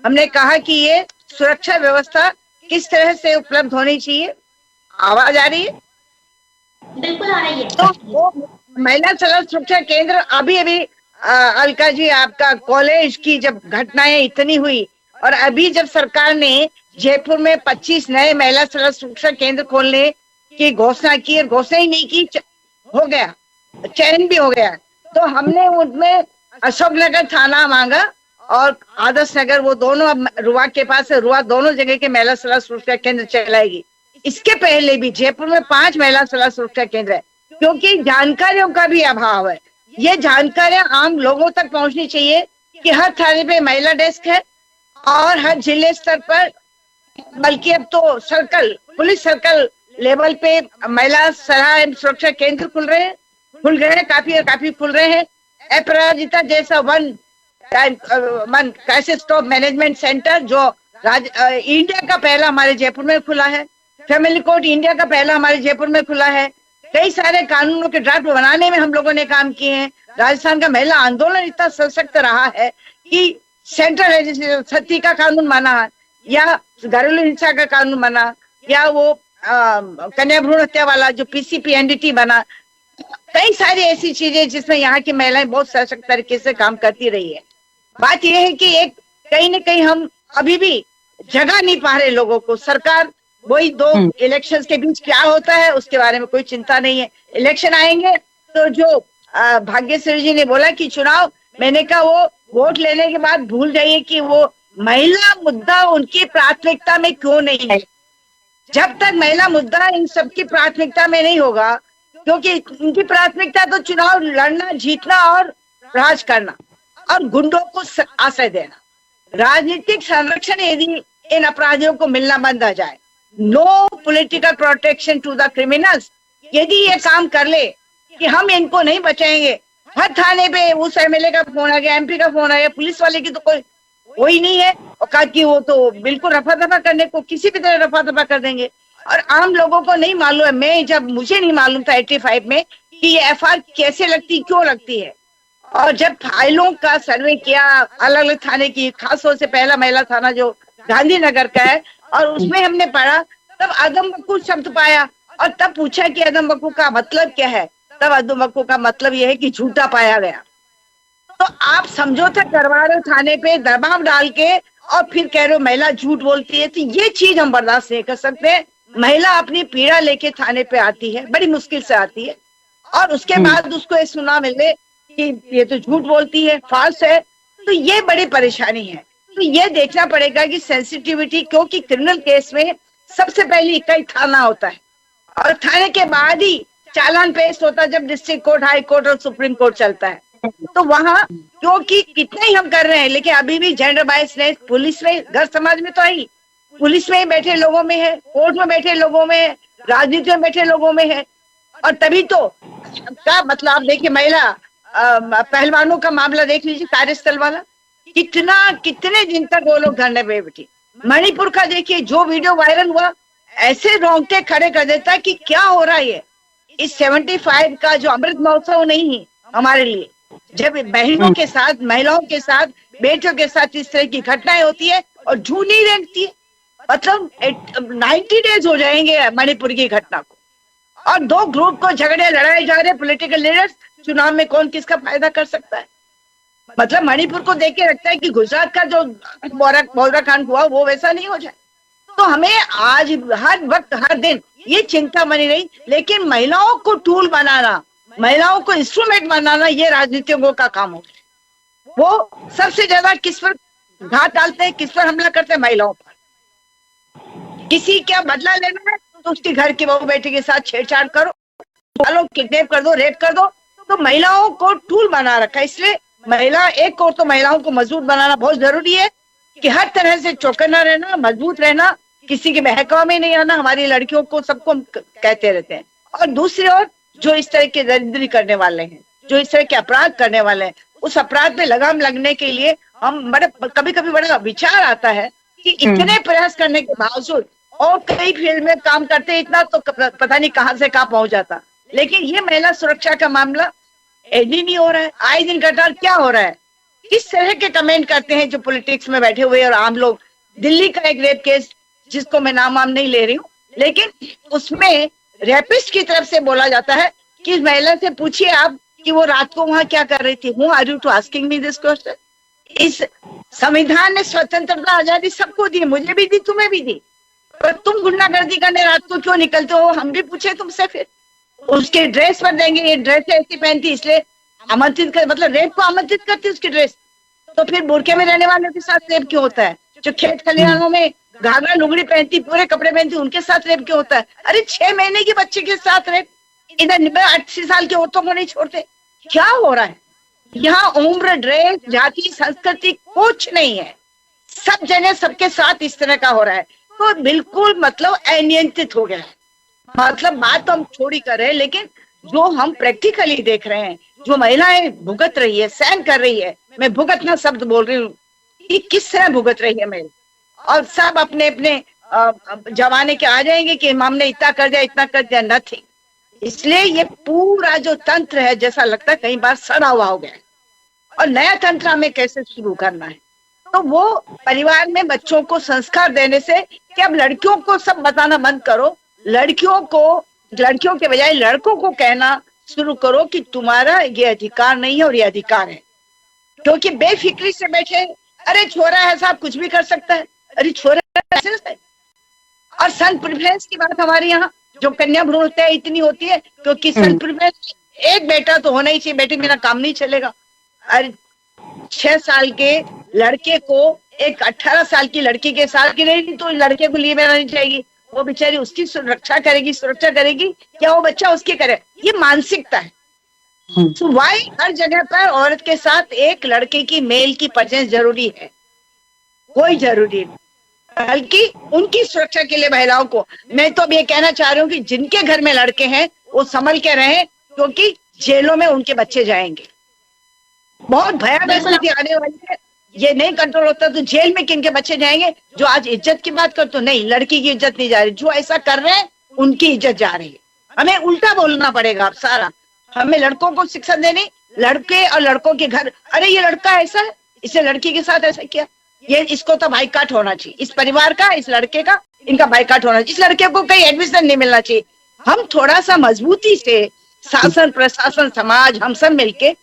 हमने कहा कि ये सुरक्षा व्यवस्था किस तरह से उपलब्ध होनी चाहिए। आवाज आ रही है? बिल्कुल आ रही है। तो वो महिला सलाह सुरक्षा केंद्र अभी अलका जी, आपका कॉलेज की जब घटनाएं इतनी हुई, और अभी जब सरकार ने जयपुर में 25 नए महिला सलाह सुरक्षा केंद्र खोलने की घोषणा की, और घोषणा ही नहीं की, हो गया, चयन भी हो गया, तो हमने उनमें अशोकनगर थाना मांगा और आदर्श नगर, वो दोनों अब रुआ के पास है, रुआ दोनों जगह के महिला सलाह सुरक्षा केंद्र चलाएगी। इसके पहले भी जयपुर में 5 महिला सलाह सुरक्षा केंद्र है, क्योंकि जानकारियों का भी अभाव है। ये जानकारियां आम लोगों तक पहुंचनी चाहिए कि हर थाने पे महिला डेस्क है, और हर जिले स्तर पर, बल्कि अब तो सर्कल, पुलिस सर्कल लेवल पे महिला सलाह एवं सुरक्षा केंद्र खुल गए हैं, काफी खुल रहे हैं। अपराजिता जैसा one crisis stop management centre जो इंडिया का पहला हमारे जयपुर में खुला है, फैमिली कोर्ट इंडिया का पहला हमारे जयपुर में खुला है। कई सारे कानूनों के ड्राफ्ट बनाने में हम लोगों ने काम किए हैं। राजस्थान का महिला आंदोलन इतना सशक्त रहा है कि सेंट्रल सती का कानून बना, या घरेलू हिंसा का कानून बना, या वो कन्या भ्रूण हत्या वाला जो PCP NDT बना। कई सारी ऐसी चीजें जिसमें यहाँ की महिलाएं बहुत सशक्त तरीके से काम करती रही है। बात यह है कि एक कहीं न कहीं हम अभी भी जगह नहीं पा रहे लोगों को। सरकार वही 2 इलेक्शंस के बीच क्या होता है उसके बारे में कोई चिंता नहीं है। इलेक्शन आएंगे तो जो भाग्यश्री जी ने बोला कि चुनाव, मैंने कहा वो वोट लेने के बाद भूल जाइए कि वो महिला मुद्दा उनकी प्राथमिकता में क्यों नहीं है। जब तक महिला मुद्दा इन सबकी प्राथमिकता में नहीं होगा, क्योंकि उनकी प्राथमिकता तो चुनाव लड़ना, जीतना और राज करना और गुंडों को आश्रय देना। राजनीतिक संरक्षण यदि इन अपराधियों को मिलना बंद आ जाए, no political protection to the criminals, यदि ये काम कर ले कि हम इनको नहीं बचाएंगे, हर थाने पे उस MLA का फोन आ गया, MP का फोन आ गया, पुलिस वाले की तो कोई नहीं है औकात की, वो तो बिल्कुल रफा दफा करने को किसी भी तरह रफा दफा कर देंगे। और आम लोगों को नहीं मालूम है, मुझे नहीं मालूम था 85 में कि ये FR कैसे लगती, क्यों लगती है। और जब फाइलों का सर्वे किया अलग अलग थाने की, खासतौर से पहला महिला थाना जो गांधीनगर का है, और उसमें हमने पढ़ा, तब अगम कुछ शब्द पाया और तब पूछा कि अदम वकू का मतलब क्या है, तब अदम वकू का मतलब यह है कि झूठा पाया गया। तो आप समझौता करवा रहे हो थाने पे दबाव डाल के, और फिर कह रहे हो महिला झूठ बोलती है, तो ये चीज हम बर्दाश्त नहीं कर सकते। महिला अपनी पीड़ा लेके थाने पे आती है, बड़ी मुश्किल से आती है, और उसके बाद उसको ये सुना मिले कि ये तो झूठ बोलती है, फाल्स है, तो ये बड़ी परेशानी है। तो ये देखना पड़ेगा कि सेंसिटिविटी, क्योंकि क्रिमिनल केस में सबसे पहले इकाई थाना होता है, और थाने के बाद ही चालान पेश होता है जब डिस्ट्रिक्ट कोर्ट, हाई कोर्ट और सुप्रीम कोर्ट चलता है। तो वहाँ क्योंकि कितना ही हम कर रहे हैं, लेकिन अभी भी जेंडर बायसनेस पुलिस में, घर समाज में तो आई, पुलिस में ही बैठे लोगों में है, कोर्ट में बैठे लोगों में है, राजनीति में बैठे लोगों में है। और तभी तो क्या मतलब, आप देखिए महिला पहलवानों का मामला देख लीजिए, कार्यस्थल वाला, कितने दिन तक वो लोग धरने पे बैठे। मणिपुर का देखिए, जो वीडियो वायरल हुआ, ऐसे रोंगटे खड़े कर देता है कि क्या हो रहा है ये। इस 75 का जो अमृत महोत्सव नहीं है हमारे लिए, जब बहनों के साथ, महिलाओं के साथ, बेटियों के साथ इस तरह की घटनाएं होती है और झूठ नहीं रहती है। मतलब 90 डेज हो जाएंगे मणिपुर की घटना को, और दो ग्रुप को झगड़े लड़ाए जा रहे पॉलिटिकल लीडर्स, चुनाव में कौन किसका फायदा कर सकता है। मतलब मणिपुर को देख के लगता है कि गुजरात का जो बोरा कांड हुआ वो वैसा नहीं हो जाए। तो हमें आज हर वक्त हर दिन ये चिंता बनी रही, लेकिन महिलाओं को टूल बनाना, महिलाओं को इंस्ट्रूमेंट बनाना, ये राजनीतिज्ञों का काम हो गया। वो सबसे ज्यादा किस पर घात डालते हैं, किस पर हमला करते हैं, महिलाओं पर। किसी क्या बदला लेना है तो उसके घर की बहू बेटी के साथ छेड़छाड़ करो, किडनैप कर दो, रेप कर दो। तो महिलाओं को टूल बना रखा है। इसलिए महिला एक और तो महिलाओं को मजबूत बनाना बहुत जरूरी है कि हर तरह से चौकन्ना रहना, मजबूत रहना, किसी के बहकावे में नहीं आना। हमारी लड़कियों को सबको हम कहते रहते हैं। और दूसरी ओर जो इस तरह के दरिद्री करने वाले हैं, जो इस तरह के अपराध करने वाले हैं, उस अपराध पे लगाम लगने के लिए हम कभी कभी बड़ा विचार आता है कि इतने प्रयास करने के बावजूद, और कई फील्ड में काम करते इतना तो पता नहीं कहां से कहां पहुंच जाता, लेकिन ये महिला सुरक्षा का मामला एंड ही नहीं हो रहा है। आए दिन घटा क्या हो रहा है, किस तरह के कमेंट करते हैं जो पॉलिटिक्स में बैठे हुए और आम लोग। दिल्ली का एक रेप केस, जिसको मैं नाम नहीं ले रही हूँ, लेकिन उसमें रेपिस्ट की तरफ से बोला जाता है कि महिला से पूछिए आप कि वो रात को वहां क्या कर रही थी। Who are you to asking me this question. इस संविधान ने स्वतंत्रता आजादी सबको दी, मुझे भी दी, तुम्हें भी दी, पर तुम गुंडागर्दी करने रात को क्यों निकलते हो, हम भी पूछे तुमसे। फिर उसके ड्रेस पर देंगे, ये ड्रेस ऐसी पहनती इसलिए आमंत्रित कर, मतलब रेप को आमंत्रित करती उसकी ड्रेस। तो फिर बुरके में रहने वालों के साथ रेप क्यों होता है? जो खेत खलिहानों में घाघरा लुगड़ी पहनती, पूरे कपड़े पहनती, उनके साथ रेप क्यों होता है? अरे 6 महीने के बच्चे के साथ रेप, इधर 80 साल की औरतों को नहीं छोड़ते। क्या हो रहा है यहाँ? उम्र, ड्रेस, जाति, संस्कृति कुछ नहीं है, सब जगह सबके साथ इस तरह का हो रहा है। तो बिल्कुल मतलब अनियंत्रित हो गया है। मतलब बात तो हम छोड़ी कर रहे हैं, लेकिन जो हम प्रैक्टिकली देख रहे हैं, जो महिलाएं भुगत रही है, सहन कर रही है, मैं भुगतना शब्द बोल रही हूँ कि किस तरह भुगत रही है महिला, और सब अपने अपने जमाने के आ जाएंगे कि हमने इतना कर दिया, इतना कर दिया, नथिंग। इसलिए ये पूरा जो तंत्र है, जैसा लगता है कई बार सड़ा हुआ हो गया है, और नया तंत्र हमें कैसे शुरू करना है। तो वो परिवार में बच्चों को संस्कार देने से कि अब लड़कियों को सब बताना बंद करो, लड़कियों के बजाय लड़कों को कहना शुरू करो कि तुम्हारा ये अधिकार नहीं है और ये अधिकार है। क्योंकि बेफिक्री से बैठे, अरे छोरा है साहब कुछ भी कर सकता है, अरे छोरा है। और सन प्रेफरेंस की बात हमारे यहाँ जो कन्या भ्रूण हत्या इतनी होती है, क्योंकि सन प्रेफरेंस एक बेटा तो होना ही चाहिए, बेटी बिना काम नहीं चलेगा। अरे 6 साल के लड़के को एक 18 साल की लड़की के साथ की नहीं, तो लड़के को लिए बनानी चाहिए, वो बेचारी उसकी सुरक्षा करेगी, क्या वो बच्चा उसकी करे? ये मानसिकता है। तो वाई हर जगह पर औरत के साथ एक लड़के की, मेल की प्रेजेंस जरूरी है? कोई जरूरी नहीं, बल्कि उनकी सुरक्षा के लिए महिलाओं को मैं तो अब ये कहना चाह रही हूँ कि जिनके घर में लड़के हैं वो संभल के रहें, क्योंकि जेलों में उनके बच्चे जाएंगे। बहुत भयानक स्थिति आने वाली है, ये नहीं कंट्रोल होता तो जेल में किनके बच्चे जाएंगे? जो आज इज्जत की बात कर, तो नहीं, लड़की की इज्जत नहीं जा रही, जो ऐसा कर रहे हैं उनकी इज्जत जा रही है। हमें उल्टा बोलना पड़ेगा अब सारा। हमें लड़कों को शिक्षा देनी, लड़के और लड़कों के घर, अरे ये लड़का ऐसा है, इसने लड़की के साथ ऐसा किया, ये इसको तो बाइकाट होना चाहिए, इस परिवार का, इस लड़के का, इनका बाइकाट होना चाहिए, इस लड़के को कहीं एडमिशन नहीं मिलना चाहिए। हम थोड़ा सा मजबूती से शासन प्रशासन समाज हम सब मिलके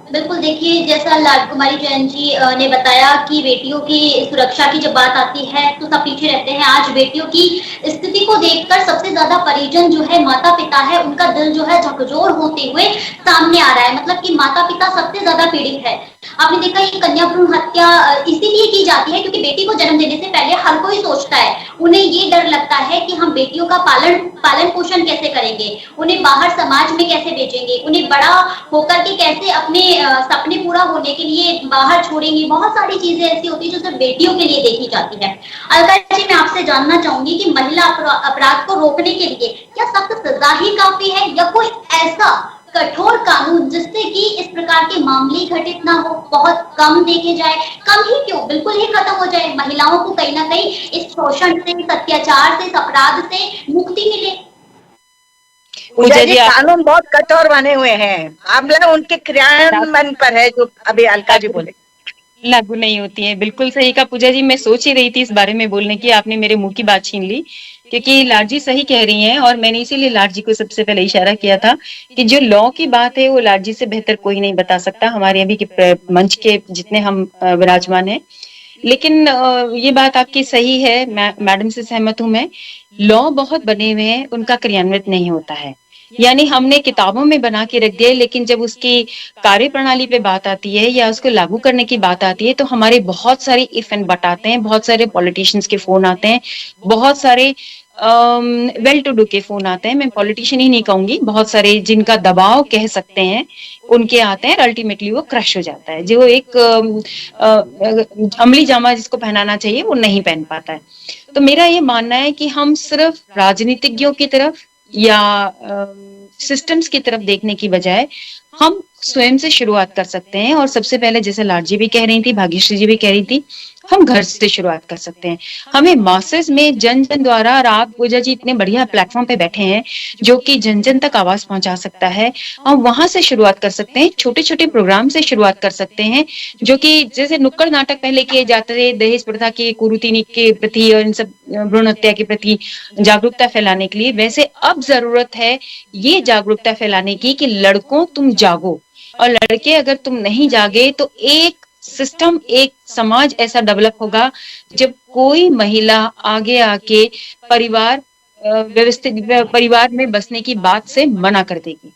बिल्कुल, देखिए जैसा लाडकुमारी जैन जी ने बताया कि बेटियों की सुरक्षा की जब बात आती है तो सब पीछे रहते हैं। आज बेटियों की स्थिति को देखकर सबसे ज्यादा परिजन जो है माता पिता है, उनका दिल जो है झकझोर होते हुए सामने आ रहा है। मतलब कि माता पिता सबसे ज्यादा पीड़ित है। आपने देखा ये कन्या भ्रूण हत्या इसीलिए की जाती है क्योंकि बेटी को जन्म देने से पहले हर कोई सोचता है, उन्हें ये डर लगता है कि हम बेटियों का पालन पोषण कैसे करेंगे, उन्हें बाहर समाज में कैसे भेजेंगे, उन्हें बड़ा होकर के कैसे अपने सपने पूरा होने के लिए बाहर छोड़ेंगे। बहुत सारी चीजें ऐसी होती है जो सिर्फ बेटियों के लिए देखी जाती है। अलका जी, मैं आपसे जानना चाहूंगी कि महिला अपराध को रोकने के लिए क्या सख्त सजा ही काफी है या कोई ऐसा कठोर कानून जिससे कि इस प्रकार के मामले घटित ना हो, बहुत कम देखे जाए, कम ही क्यों बिल्कुल ही खत्म हो जाए, महिलाओं को कहीं ना कहीं इस शोषण से, इस अत्याचार से, इस अपराध से मुक्ति मिले। पूजा जी कानून बहुत कठोर बने हुए हैं, मामला उनके क्रियान्वयन पर है जो अभी अलका जी बोले लागू नहीं होती है। बिल्कुल सही कहा पूजा जी, मैं सोच ही रही थी इस बारे में बोलने की, आपने मेरे मुंह की बात छीन ली। क्योंकि लाड जी सही कह रही हैं और मैंने इसीलिए लाड जी को सबसे पहले इशारा किया था कि जो लॉ की बात है वो लाड जी से बेहतर कोई नहीं बता सकता, हमारे अभी के मंच के जितने हम विराजमान हैं। लेकिन ये बात आपकी सही है, मैडम से सहमत हूं मैं। लॉ बहुत बने हुए हैं, उनका क्रियान्वित नहीं होता है। यानी हमने किताबों में बना के रख दिया, लेकिन जब उसकी कार्य प्रणाली पे बात आती है या उसको लागू करने की बात आती है तो हमारे बहुत सारे इफ एंड बट आते हैं, बहुत सारे पॉलिटिशियंस के फोन आते हैं, बहुत सारे वेल टू डू के फोन आते हैं। मैं पॉलिटिशियन ही नहीं कहूंगी, बहुत सारे जिनका दबाव कह सकते हैं उनके आते हैं, अल्टीमेटली वो क्रश हो जाता है। जो एक अमली जामा जिसको पहनाना चाहिए वो नहीं पहन पाता है। तो मेरा ये मानना है कि हम सिर्फ राजनीतिज्ञों की तरफ या सिस्टम्स की तरफ देखने की बजाय हम स्वयं से शुरुआत कर सकते हैं। और सबसे पहले जैसे लाडजी भी कह रही थी, भाग्यश्री जी भी कह रही थी, हम घर से शुरुआत कर सकते हैं। हमें मासेस में जन जन द्वारा, और आप पूजा जी इतने बढ़िया प्लेटफॉर्म पे बैठे हैं जो कि जन जन तक आवाज पहुंचा सकता है, हम वहां से शुरुआत कर सकते हैं, छोटे छोटे प्रोग्राम से शुरुआत कर सकते हैं। जो कि जैसे नुक्कड़ नाटक पहले किए जाते थे दहेज प्रथा की कुरीति के प्रति और इन सब भ्रूण हत्या के प्रति जागरूकता फैलाने के लिए, वैसे अब जरूरत है ये जागरूकता फैलाने की कि लड़कों तुम जागो, और लड़के अगर तुम नहीं जागे तो एक सिस्टम, एक समाज ऐसा डेवलप होगा जब कोई महिला आगे आके परिवार व्यवस्थित परिवार में बसने की बात से मना कर देगी।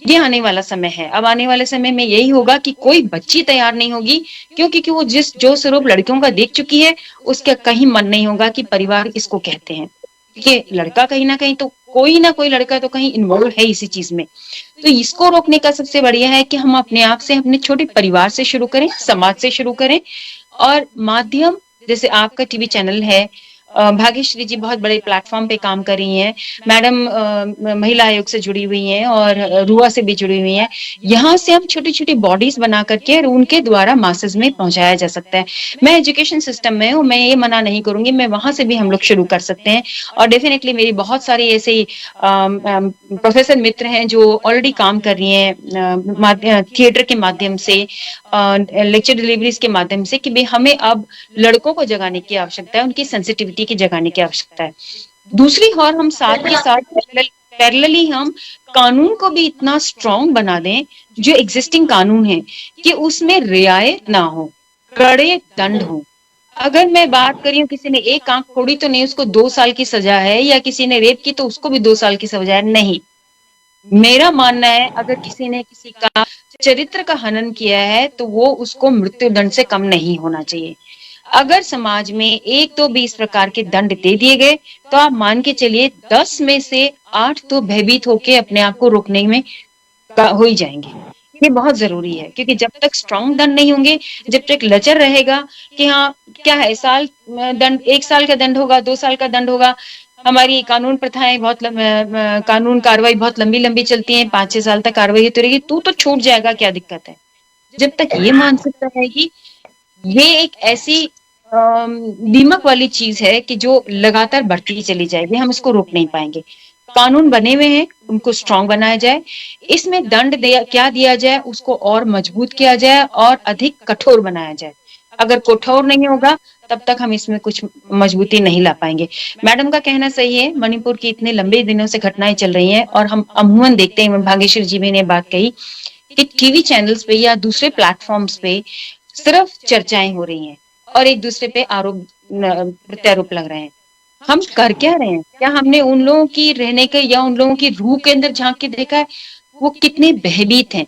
ये आने वाला समय है। अब आने वाले समय में यही होगा कि कोई बच्ची तैयार नहीं होगी, क्योंकि वो जो स्वरूप लड़कियों का देख चुकी है उसका कहीं मन नहीं होगा कि परिवार इसको कहते हैं। ये लड़का कहीं ना कहीं तो कोई ना कोई लड़का तो कहीं इन्वॉल्व है इसी चीज में। तो इसको रोकने का सबसे बढ़िया है कि हम अपने आप से, अपने छोटे परिवार से शुरू करें, समाज से शुरू करें। और माध्यम जैसे आपका टीवी चैनल है, भाग्यश्री जी बहुत बड़े प्लेटफॉर्म पे काम कर रही हैं, मैडम महिला आयोग से जुड़ी हुई हैं और रुआ से भी जुड़ी हुई हैं। यहाँ से हम छोटी छोटी बॉडीज बना करके उनके द्वारा मासेस में पहुंचाया जा सकता है। मैं एजुकेशन सिस्टम में हूँ, मैं ये मना नहीं करूंगी, मैं वहां से भी हम लोग शुरू कर सकते हैं। और डेफिनेटली मेरी बहुत सारी ऐसे प्रोफेसर मित्र हैं जो ऑलरेडी काम कर रही हैं थिएटर के माध्यम से, लेक्चर डिलीवरीज के माध्यम से, कि भाई हमें अब लड़कों को जगाने की आवश्यकता है, उनकी सेंसिटिविटी की जगाने की आवश्यकता है। दूसरी और हम साथ के साथ पैरेलली हम कानून को भी इतना स्ट्रॉन्ग बना दें, जो एग्जिस्टिंग कानून है कि उसमें रियायत ना हो, कड़े दंड हो। अगर मैं बात करी हूँ किसी ने एक आंख फोड़ी तो नहीं उसको 2 साल की सजा है, या किसी ने रेप की तो उसको भी 2 साल की सजा है, नहीं। मेरा मानना है अगर किसी ने किसी का चरित्र का हनन किया है तो वो उसको मृत्यु दंड से कम नहीं होना चाहिए। अगर समाज में 1 तो भी इस प्रकार के दंड दे दिए गए तो आप मान के चलिए 10 में से 8 तो भयभीत होके अपने आप को रोकने में हो ही जाएंगे। ये बहुत जरूरी है, क्योंकि जब तक स्ट्रॉन्ग दंड नहीं होंगे, जब तक लचर रहेगा कि हाँ क्या है साल दंड, 1 साल का दंड होगा, 2 साल का दंड होगा। हमारी कानून प्रथाएं बहुत कानून कार्रवाई बहुत लंबी लंबी चलती है, 5-6 साल तक कार्रवाई होती रहेगी, तू तो छूट जाएगा, क्या दिक्कत है। जब तक ये मानसिकता रहेगी, ये एक ऐसी दीमक वाली चीज है कि जो लगातार बढ़ती ही चली जाएगी, हम इसको रोक नहीं पाएंगे। कानून बने हुए हैं, उनको स्ट्रॉन्ग बनाया जाए, इसमें दंड क्या दिया जाए उसको और मजबूत किया जाए और अधिक कठोर बनाया जाए। अगर कठोर नहीं होगा तब तक हम इसमें कुछ मजबूती नहीं ला पाएंगे। मैडम का कहना सही है, मणिपुर की इतने लंबे दिनों से घटनाएं चल रही हैं और हम अमूमन देखते हैं, भाग्यश्री जी ने बात कही कि टीवी चैनल्स पे या दूसरे प्लेटफॉर्म्स पे सिर्फ चर्चाएं हो रही हैं और एक दूसरे पे आरोप प्रत्यारोप लग रहे हैं। हम कर क्या रहे हैं? क्या हमने उन लोगों की रहने के या उन लोगों की रूह के अंदर झांक के देखा है वो कितने भयभीत हैं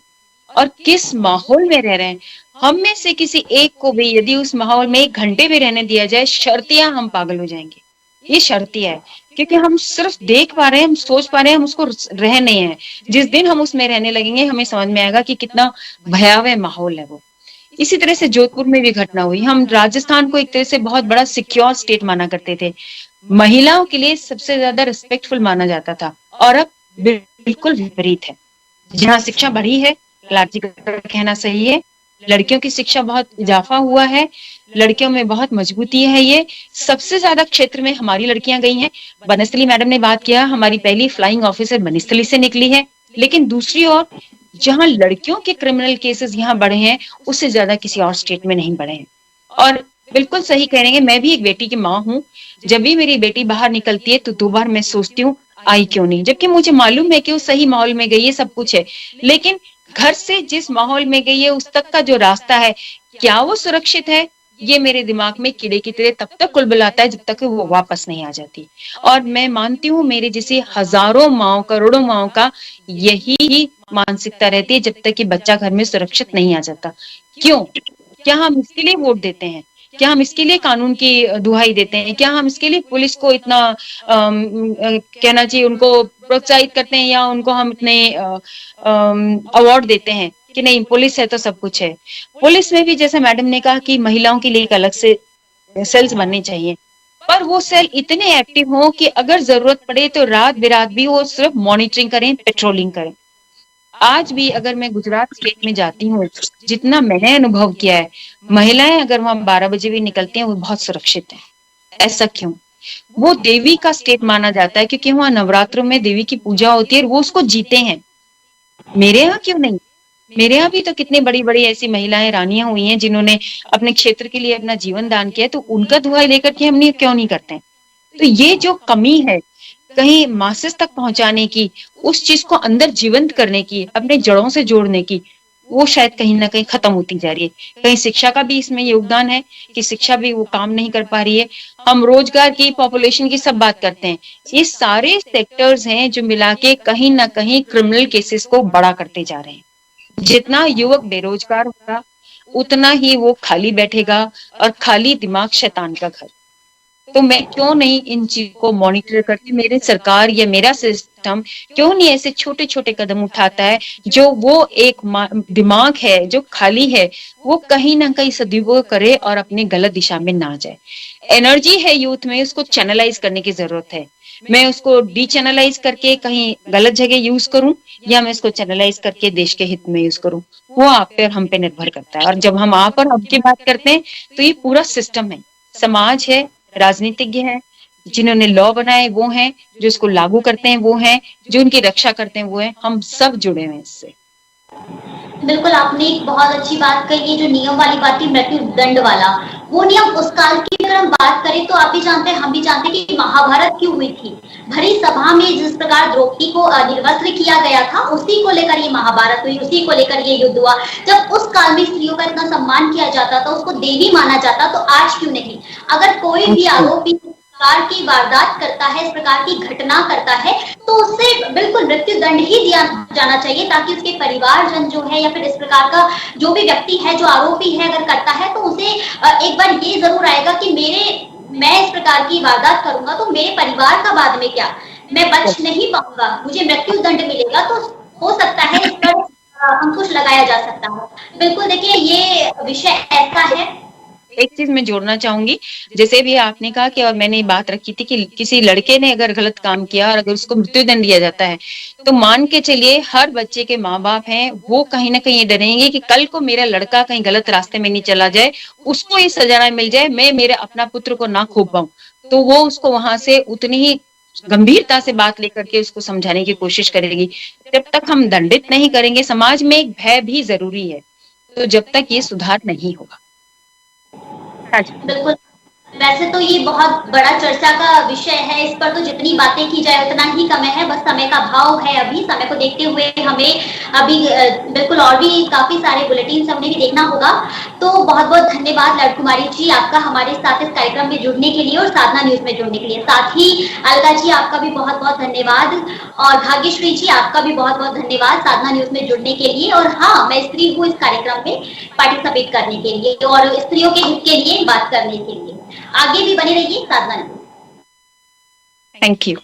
और किस माहौल में रह रहे हैं? हम में से किसी एक को भी यदि उस माहौल में 1 घंटे भी रहने दिया जाए, शर्तिया हम पागल हो जाएंगे। ये शर्तिया है, क्योंकि हम सिर्फ देख पा रहे हैं, हम सोच पा रहे हैं, हम उसको रह नहीं है। जिस दिन हम उसमें रहने लगेंगे हमें समझ में आएगा कि कितना भयावह माहौल है वो। इसी तरह से जोधपुर में भी घटना हुई। हम राजस्थान को एक तरह से बहुत बड़ा सिक्योर स्टेट माना करते थे, महिलाओं के लिए सबसे ज्यादा रिस्पेक्टफुल माना जाता था, और अब बिल्कुल विपरीत है। जहाँ शिक्षा बढ़ी है, लालजी का कहना सही है, लड़कियों की शिक्षा बहुत इजाफा हुआ है, लड़कियों में बहुत मजबूती है। ये सबसे ज्यादा क्षेत्र में हमारी लड़कियां गई हैं। बनस्थली मैडम ने बात किया, हमारी पहली फ्लाइंग ऑफिसर बनस्थली से निकली है। लेकिन दूसरी ओर जहां लड़कियों के क्रिमिनल केसेस यहाँ बढ़े हैं, उससे ज्यादा किसी और स्टेट में नहीं बढ़े हैं। और बिल्कुल सही कह रहे हैं, मैं भी एक बेटी की माँ हूँ। जब भी मेरी बेटी बाहर निकलती है तो 2 बार मैं सोचती हूँ आई क्यों नहीं, जबकि मुझे मालूम है कि वो सही माहौल में गई है, सब कुछ है। लेकिन घर से जिस माहौल में गई है उस तक का जो रास्ता है, क्या वो सुरक्षित है, ये मेरे दिमाग में कीड़े की तरह तब तक कुलबुलाता है जब तक वो वापस नहीं आ जाती। और मैं मानती हूँ मेरे जैसी हजारों माओ, करोड़ों माओ का यही मानसिकता रहती है जब तक कि बच्चा घर में सुरक्षित नहीं आ जाता। क्यों? क्या हम इसके लिए वोट देते हैं? क्या हम इसके लिए कानून की दुहाई देते हैं? क्या हम इसके लिए पुलिस को इतना कहना चाहिए उनको प्रोत्साहित करते हैं, या उनको हम इतने अवार्ड देते हैं कि नहीं पुलिस है तो सब कुछ है? पुलिस में भी जैसा मैडम ने कहा कि महिलाओं के लिए एक अलग से सेल्स बनने चाहिए, पर वो सेल इतने एक्टिव हो कि अगर जरूरत पड़े तो रात बिरात भी वो सिर्फ मॉनिटरिंग करें, पेट्रोलिंग करें। आज भी अगर मैं गुजरात स्टेट में जाती हूँ, जितना मैंने अनुभव किया है, महिलाएं अगर वहां 12 बजे भी निकलती हैं वो बहुत सुरक्षित है। ऐसा क्यों? वो देवी का स्टेट माना जाता है, क्योंकि वहां नवरात्रों में देवी की पूजा होती है और वो उसको जीते हैं। मेरे यहाँ क्यों नहीं? मेरे यहाँ भी तो कितनी बड़ी बड़ी ऐसी महिलाएं, रानियां हुई हैं जिन्होंने अपने क्षेत्र के लिए अपना जीवन दान किया, तो उनका दुहाई लेकर के हम क्यों नहीं करते हैं? तो ये जो कमी है कहीं मासेस तक पहुंचाने की, उस चीज को अंदर जीवंत करने की, अपने जड़ों से जोड़ने की, वो शायद कहीं ना कहीं खत्म होती जा रही है। कहीं शिक्षा का भी इसमें योगदान है कि शिक्षा भी वो काम नहीं कर पा रही है। हम रोजगार की, पॉपुलेशन की सब बात करते हैं, ये सारे सेक्टर्स हैं जो मिला के कहीं ना कहीं क्रिमिनल केसेस को बड़ा करते जा रहे हैं। जितना युवक बेरोजगार होगा उतना ही वो खाली बैठेगा, और खाली दिमाग शैतान का घर। तो मैं क्यों नहीं इन चीजों को मॉनिटर करती? मेरे सरकार या मेरा सिस्टम क्यों नहीं ऐसे छोटे छोटे कदम उठाता है जो वो एक दिमाग है जो खाली है वो कहीं ना कहीं सदुपयोग करे और अपने गलत दिशा में ना जाए। एनर्जी है यूथ में, उसको चैनलाइज करने की जरूरत है। मैं उसको डीचैनलाइज करके कहीं गलत जगह यूज करूं, या मैं इसको चैनलाइज करके देश के हित में यूज करूं, वो आप पे और हम पे निर्भर करता है। और जब हम आप और हम की बात करते हैं तो ये पूरा सिस्टम है, समाज है, राजनीतिज्ञ हैं, जिन्होंने लॉ बनाए वो हैं, जो इसको लागू करते हैं वो हैं, जो उनकी रक्षा करते हैं वो हैं। हम सब जुड़े हुए हैं इससे। बिल्कुल, आपने एक बहुत अच्छी बात कही है, जो नियम वाली बात थी, मृत्यु दंड वाला, वो नियम उस काल की अगर हम बात करें तो आप भी जानते हैं, हम भी जानते हैं कि महाभारत क्यों हुई थी। भरी सभा में जिस प्रकार द्रौपदी को निर्वस्त्र किया गया था, उसी को लेकर ये महाभारत हुई, उसी को लेकर ये युद्ध हुआ। जब उस काल में स्त्रियों का इतना सम्मान किया जाता था, उसको देवी माना जाता, तो आज क्यों नहीं? अगर कोई भी आरोपी प्रकार की वारदात करता है, इस प्रकार की घटना करता है, तो उससे बिल्कुल मृत्यु दंड ही दिया जाना चाहिए, ताकि उसके परिवारजन जो है या फिर इस प्रकार का जो भी व्यक्ति है जो आरोपी है अगर करता है, तो उसे एक बार ये जरूर आएगा कि मैं इस प्रकार की वारदात करूंगा तो मेरे परिवार का बाद में क्या, मैं बच नहीं पाऊंगा, मुझे मृत्यु दंड मिलेगा। तो हो सकता है इस पर अंकुश लगाया जा सकता है। बिल्कुल, देखिए ये विषय ऐसा है। एक चीज मैं जोड़ना चाहूंगी, जैसे भी आपने कहा कि, और मैंने बात रखी थी कि किसी लड़के ने अगर गलत काम किया और अगर उसको मृत्युदंड दिया जाता है, तो मान के चलिए हर बच्चे के माँ बाप हैं वो कहीं ना कहीं ये डरेंगे कि कल को मेरा लड़का कहीं गलत रास्ते में नहीं चला जाए, उसको ये सजा मिल जाए, मैं मेरे अपना पुत्र को ना खो पाऊं। तो वो उसको वहां से उतनी ही गंभीरता से बात लेकर के उसको समझाने की कोशिश करेगी। जब तक हम दंडित नहीं करेंगे, समाज में एक भय भी जरूरी है, तो जब तक ये सुधार नहीं होगा। बिल्कुल, वैसे तो ये बहुत बड़ा चर्चा का विषय है, इस पर तो जितनी बातें की जाए उतना ही कम है, बस समय का भाव है, अभी समय को देखते हुए हमें अभी बिल्कुल और भी काफी सारे बुलेटिन हमने भी देखना होगा। तो बहुत बहुत धन्यवाद लाड कुमारी जी आपका हमारे साथ इस कार्यक्रम में जुड़ने के लिए और साधना न्यूज में जुड़ने के लिए। साथ ही अलका जी आपका भी बहुत बहुत धन्यवाद और भाग्यश्री जी आपका भी बहुत बहुत धन्यवाद साधना न्यूज में जुड़ने के लिए। और हाँ, मैं स्त्री हूँ इस कार्यक्रम में पार्टिसिपेट करने के लिए और स्त्रियों के हित के लिए बात करने के लिए। आगे भी बने रहिए साधना न्यूज। Thank you.